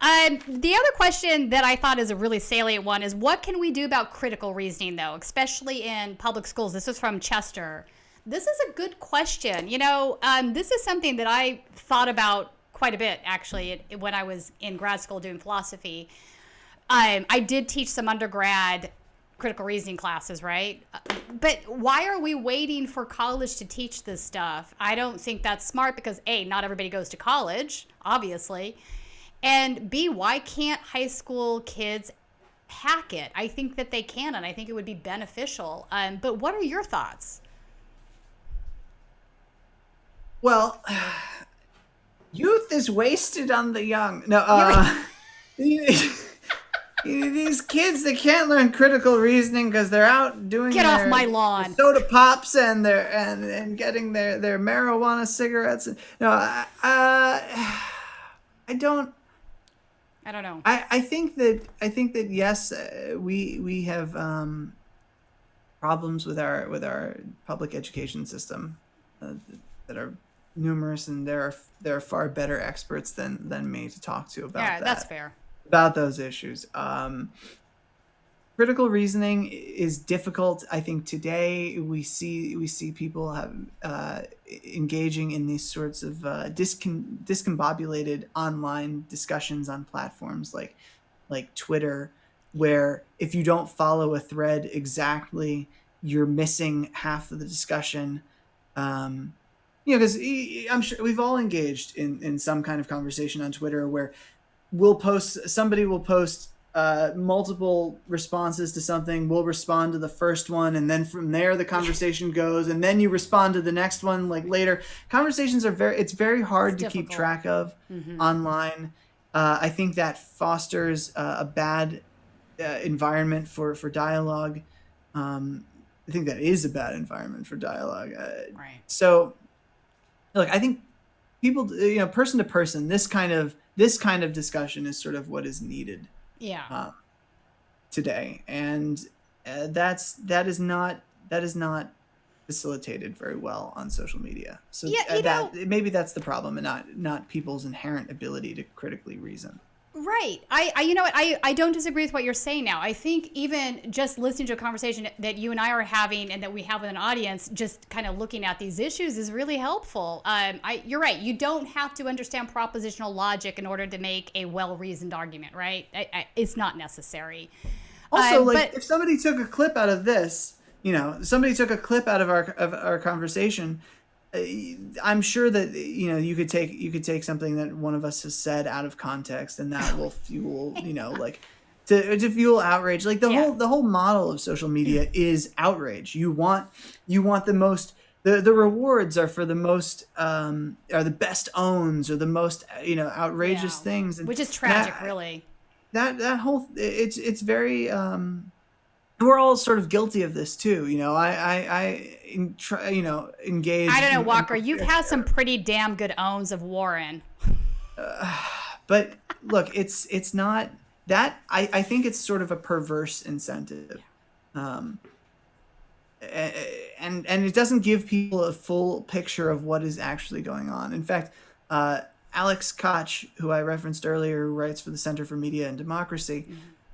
The other question that I thought is a really salient one is, what can we do about critical reasoning, though, especially in public schools? This is from Chester. This is a good question. This is something that I thought about quite a bit, actually, when I was in grad school doing philosophy. I did teach some undergrad critical reasoning classes, right? But why are we waiting for college to teach this stuff? I don't think that's smart because, A, not everybody goes to college, obviously. And B, why can't high school kids hack it? I think that they can, and I think it would be beneficial. But what are your thoughts? Well, youth is wasted on the young. No, these kids, they can't learn critical reasoning because they're out doing off my lawn soda pops and they're and getting their marijuana cigarettes. No, I don't. I don't know. I think that yes, we have problems with our public education system that are numerous, and there are far better experts than me to talk to about that. That's fair. About those issues. Critical reasoning is difficult. I think today we see people have engaging in these sorts of discombobulated online discussions on platforms like Twitter, where if you don't follow a thread exactly, you're missing half of the discussion. Because I'm sure we've all engaged in some kind of conversation on Twitter where somebody will post multiple responses to something. We'll respond to the first one, and then from there the conversation goes, and then you respond to the next one later. Conversations it's very hard to keep track of online. I think that fosters a bad environment for dialogue. I think that is a bad environment for dialogue. Right. So, look, I think people, person to person, this kind of discussion is sort of what is needed. Yeah. Today, and that is not facilitated very well on social media. So maybe that's the problem, and not people's inherent ability to critically reason. Right. I don't disagree with what you're saying now. I think even just listening to a conversation that you and I are having and that we have with an audience, just kind of looking at these issues is really helpful. You're right. You don't have to understand propositional logic in order to make a well-reasoned argument, right? It's not necessary. Also, if somebody took a clip out of this, somebody took a clip out of our conversation, I'm sure that you could take something that one of us has said out of context, and that will fuel to fuel outrage. Like the whole model of social media is outrage. You want the most. The rewards are for the most are the best owns or the most outrageous things, which is tragic, really. That whole it's very. We're all sort of guilty of this too. Engage. I don't know, Walker. You've had some pretty damn good owns of Warren. But look, it's not that. I think it's sort of a perverse incentive, and it doesn't give people a full picture of what is actually going on. In fact, Alex Koch, who I referenced earlier, who writes for the Center for Media and Democracy.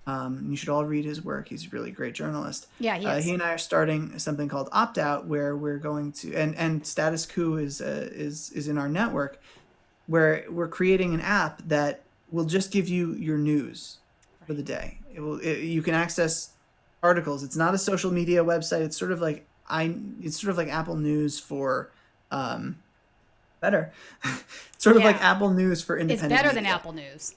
You should all read his work. He's a really great journalist. Yeah, he is. He and I are starting something called Opt Out, where we're going to, and Status Coup is in our network, where we're creating an app that will just give you your news for the day. You can access articles. It's not a social media website. It's sort of like Apple News for better. Like Apple News for independent. It's better media. than Apple News.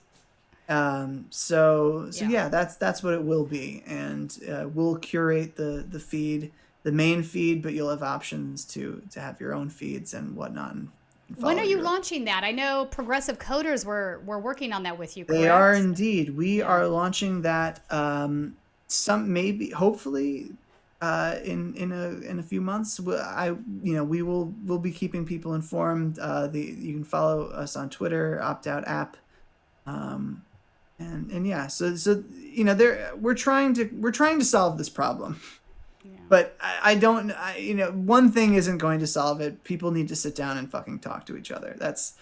So that's what it will be, and we'll curate the feed, the main feed, but you'll have options to have your own feeds and whatnot. And when are you launching that? I know Progressive Coders were working on that with you. Correct? They are indeed. We are launching that. Hopefully, in a few months. We'll be keeping people informed. You can follow us on Twitter, Opt Out app. We're trying to solve this problem, but one thing isn't going to solve it. People need to sit down and fucking talk to each other. That's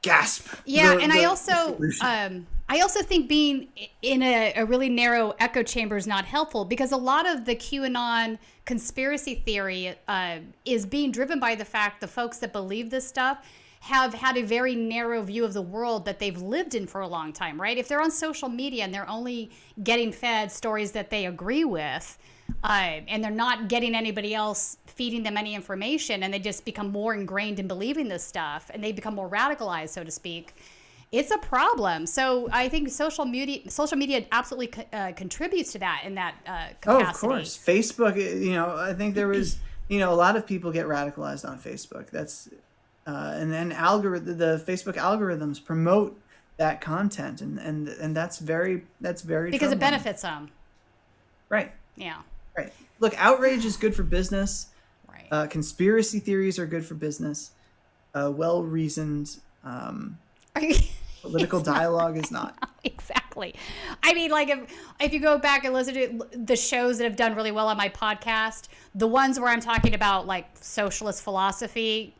gasp. Yeah. I also think being in a really narrow echo chamber is not helpful, because a lot of the QAnon conspiracy theory is being driven by the fact the folks that believe this stuff have had a very narrow view of the world that they've lived in for a long time, right? If they're on social media and they're only getting fed stories that they agree with, and they're not getting anybody else feeding them any information, and they just become more ingrained in believing this stuff, and they become more radicalized, so to speak, it's a problem. So I think social media absolutely contributes to that in that capacity. Oh, of course. Facebook, I think there was, a lot of people get radicalized on Facebook. That's... and then the Facebook algorithms promote that content, and that's very because troubling. It benefits them. Right. Yeah. Right. Look, outrage is good for business. Right. Conspiracy theories are good for business. Well reasoned. Political dialogue is not. Exactly. I mean, like if you go back and listen to the shows that have done really well on my podcast, the ones where I'm talking about like socialist philosophy,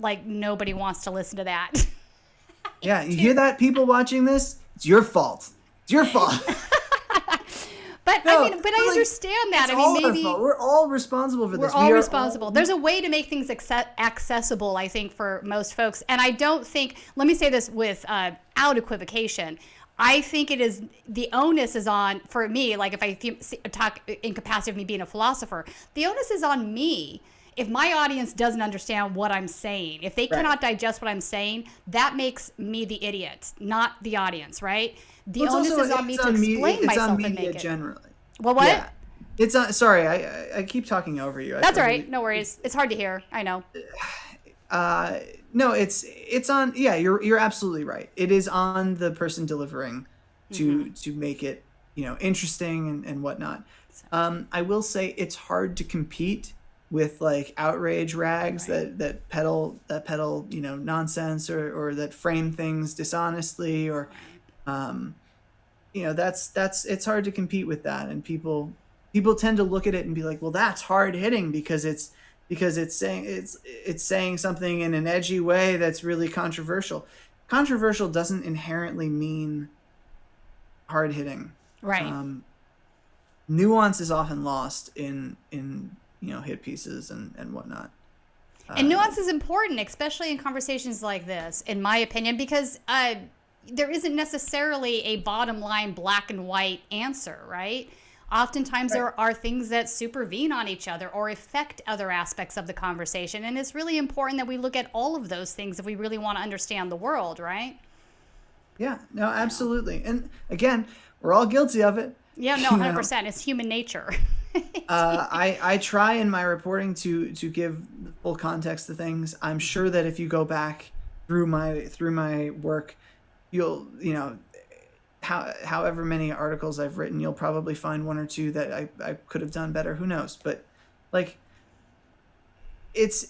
like nobody wants to listen to that. Yeah, you hear that, people watching this? It's your fault. It's your fault. But No, I understand that. It's I mean, all our maybe fault. We're all responsible for this. we're all We are responsible. There's a way to make things accessible, I think, for most folks. And I don't think, let me say this without equivocation, I think it is, the onus is on, for me, like if I talk in capacity of me being a philosopher, the onus is on me. If my audience doesn't understand what I'm saying, if they cannot digest what I'm saying, that makes me the idiot, not the audience, right? The onus is on me to explain myself and make it. Generally. Well, what? Yeah. It's on. Sorry, I keep talking over you. That's all right. No worries. It's hard to hear. I know. No, it's on. Yeah, you're absolutely right. It is on the person delivering to make it, interesting and whatnot. I will say it's hard to compete with like outrage rags that peddle nonsense or that frame things dishonestly or that's it's hard to compete with that, and people tend to look at it and be like, well, that's hard hitting because it's saying something in an edgy way that's really controversial. Controversial doesn't inherently mean hard hitting. Right. Nuance is often lost in hit pieces and whatnot. And nuance is important, especially in conversations like this, in my opinion, because there isn't necessarily a bottom line black and white answer, right? Oftentimes there are things that supervene on each other or affect other aspects of the conversation. And it's really important that we look at all of those things if we really want to understand the world, right? Yeah, no, absolutely. And again, we're all guilty of it. Yeah, no, 100%. It's human nature. I try in my reporting to give the full context to things. I'm sure that if you go back through my work, you'll however many articles I've written, you'll probably find one or two that I could have done better. Who knows? But like, it's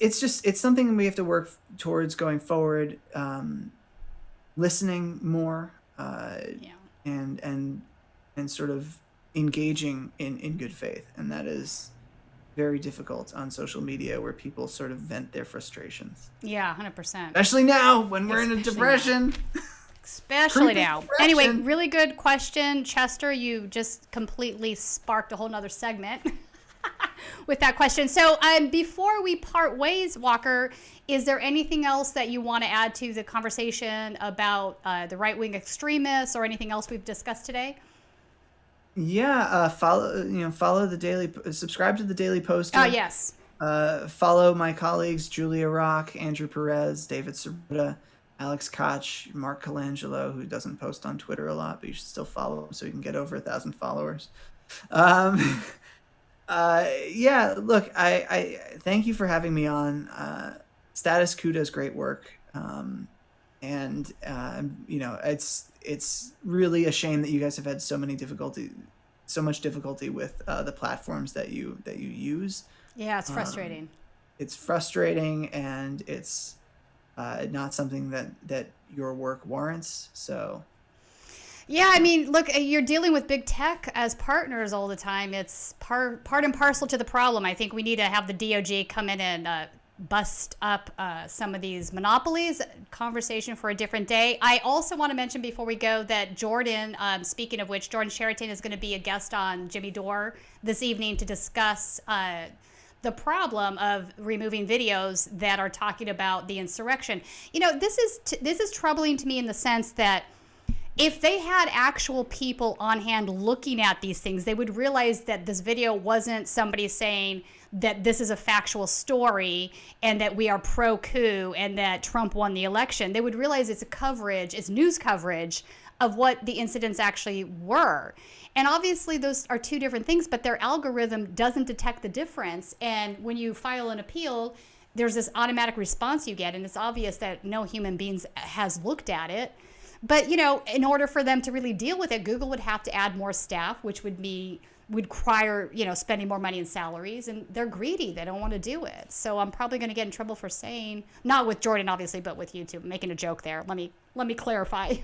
something we have to work towards going forward. Listening more, and sort of engaging in good faith, and that is very difficult on social media where people sort of vent their frustrations. Yeah, 100%. Especially now when we're in a depression. Especially now. Anyway, really good question, Chester. You just completely sparked a whole nother segment with that question. So before we part ways, Walker, is there anything else that you want to add to the conversation about the right-wing extremists or anything else we've discussed today? Yeah, follow the daily, subscribe to the Daily Poster. Oh, yes. Follow my colleagues, Julia Rock, Andrew Perez, David Sirota, Alex Koch, Mark Colangelo, who doesn't post on Twitter a lot, but you should still follow him so he can get over 1,000 followers. Yeah, look, I thank you for having me on. Status Coup does great work. It's really a shame that you guys have had so much difficulty with the platforms that you use. Yeah, it's frustrating. It's frustrating, and it's not something that your work warrants. So. Yeah, I mean, look, you're dealing with big tech as partners all the time. It's part and parcel to the problem. I think we need to have the DOJ come in and bust up some of these monopolies. Conversation for a different day. I also want to mention before we go that Jordan, speaking of which, Jordan Sheraton is going to be a guest on Jimmy Dore this evening to discuss the problem of removing videos that are talking about the insurrection. This is troubling to me in the sense that if they had actual people on hand looking at these things, they would realize that this video wasn't somebody saying that this is a factual story and that we are pro-coup and that Trump won the election. They would realize it's news coverage of what the incidents actually were. And obviously those are two different things, but their algorithm doesn't detect the difference. And when you file an appeal, there's this automatic response you get, and it's obvious that no human being has looked at it. But, in order for them to really deal with it, Google would have to add more staff, which would require, spending more money in salaries. And they're greedy. They don't want to do it. So I'm probably going to get in trouble for saying, not with Jordan, obviously, but with YouTube. I'm making a joke there. Let me clarify.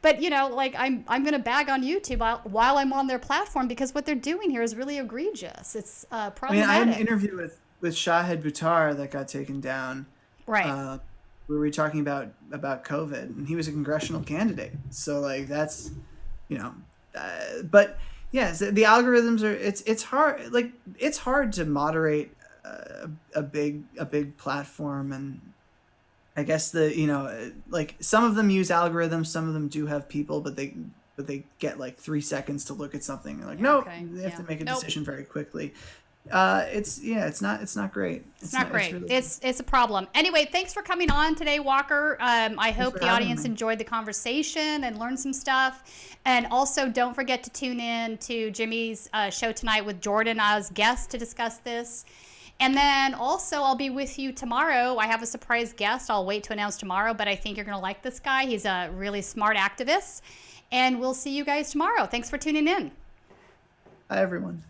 But you know, like I'm going to bag on YouTube while I'm on their platform because what they're doing here is really egregious. It's problematic. I mean, I had an interview with Shahed Buttar that got taken down. Right. We were talking about COVID, and he was a congressional candidate. So like that's, you know, but yes, the algorithms are. It's hard. Like it's hard to moderate a big platform, and I guess like some of them use algorithms, some of them do have people, but they get like 3 seconds to look at something. They're like, nope, they have to make a decision very quickly. It's not great. It's not great. It's a problem. Anyway, thanks for coming on today, Walker. I hope the audience enjoyed the conversation and learned some stuff. And also, don't forget to tune in to Jimmy's show tonight with Jordan as guest to discuss this. And then also, I'll be with you tomorrow. I have a surprise guest. I'll wait to announce tomorrow, but I think you're going to like this guy. He's a really smart activist. And we'll see you guys tomorrow. Thanks for tuning in. Hi, everyone.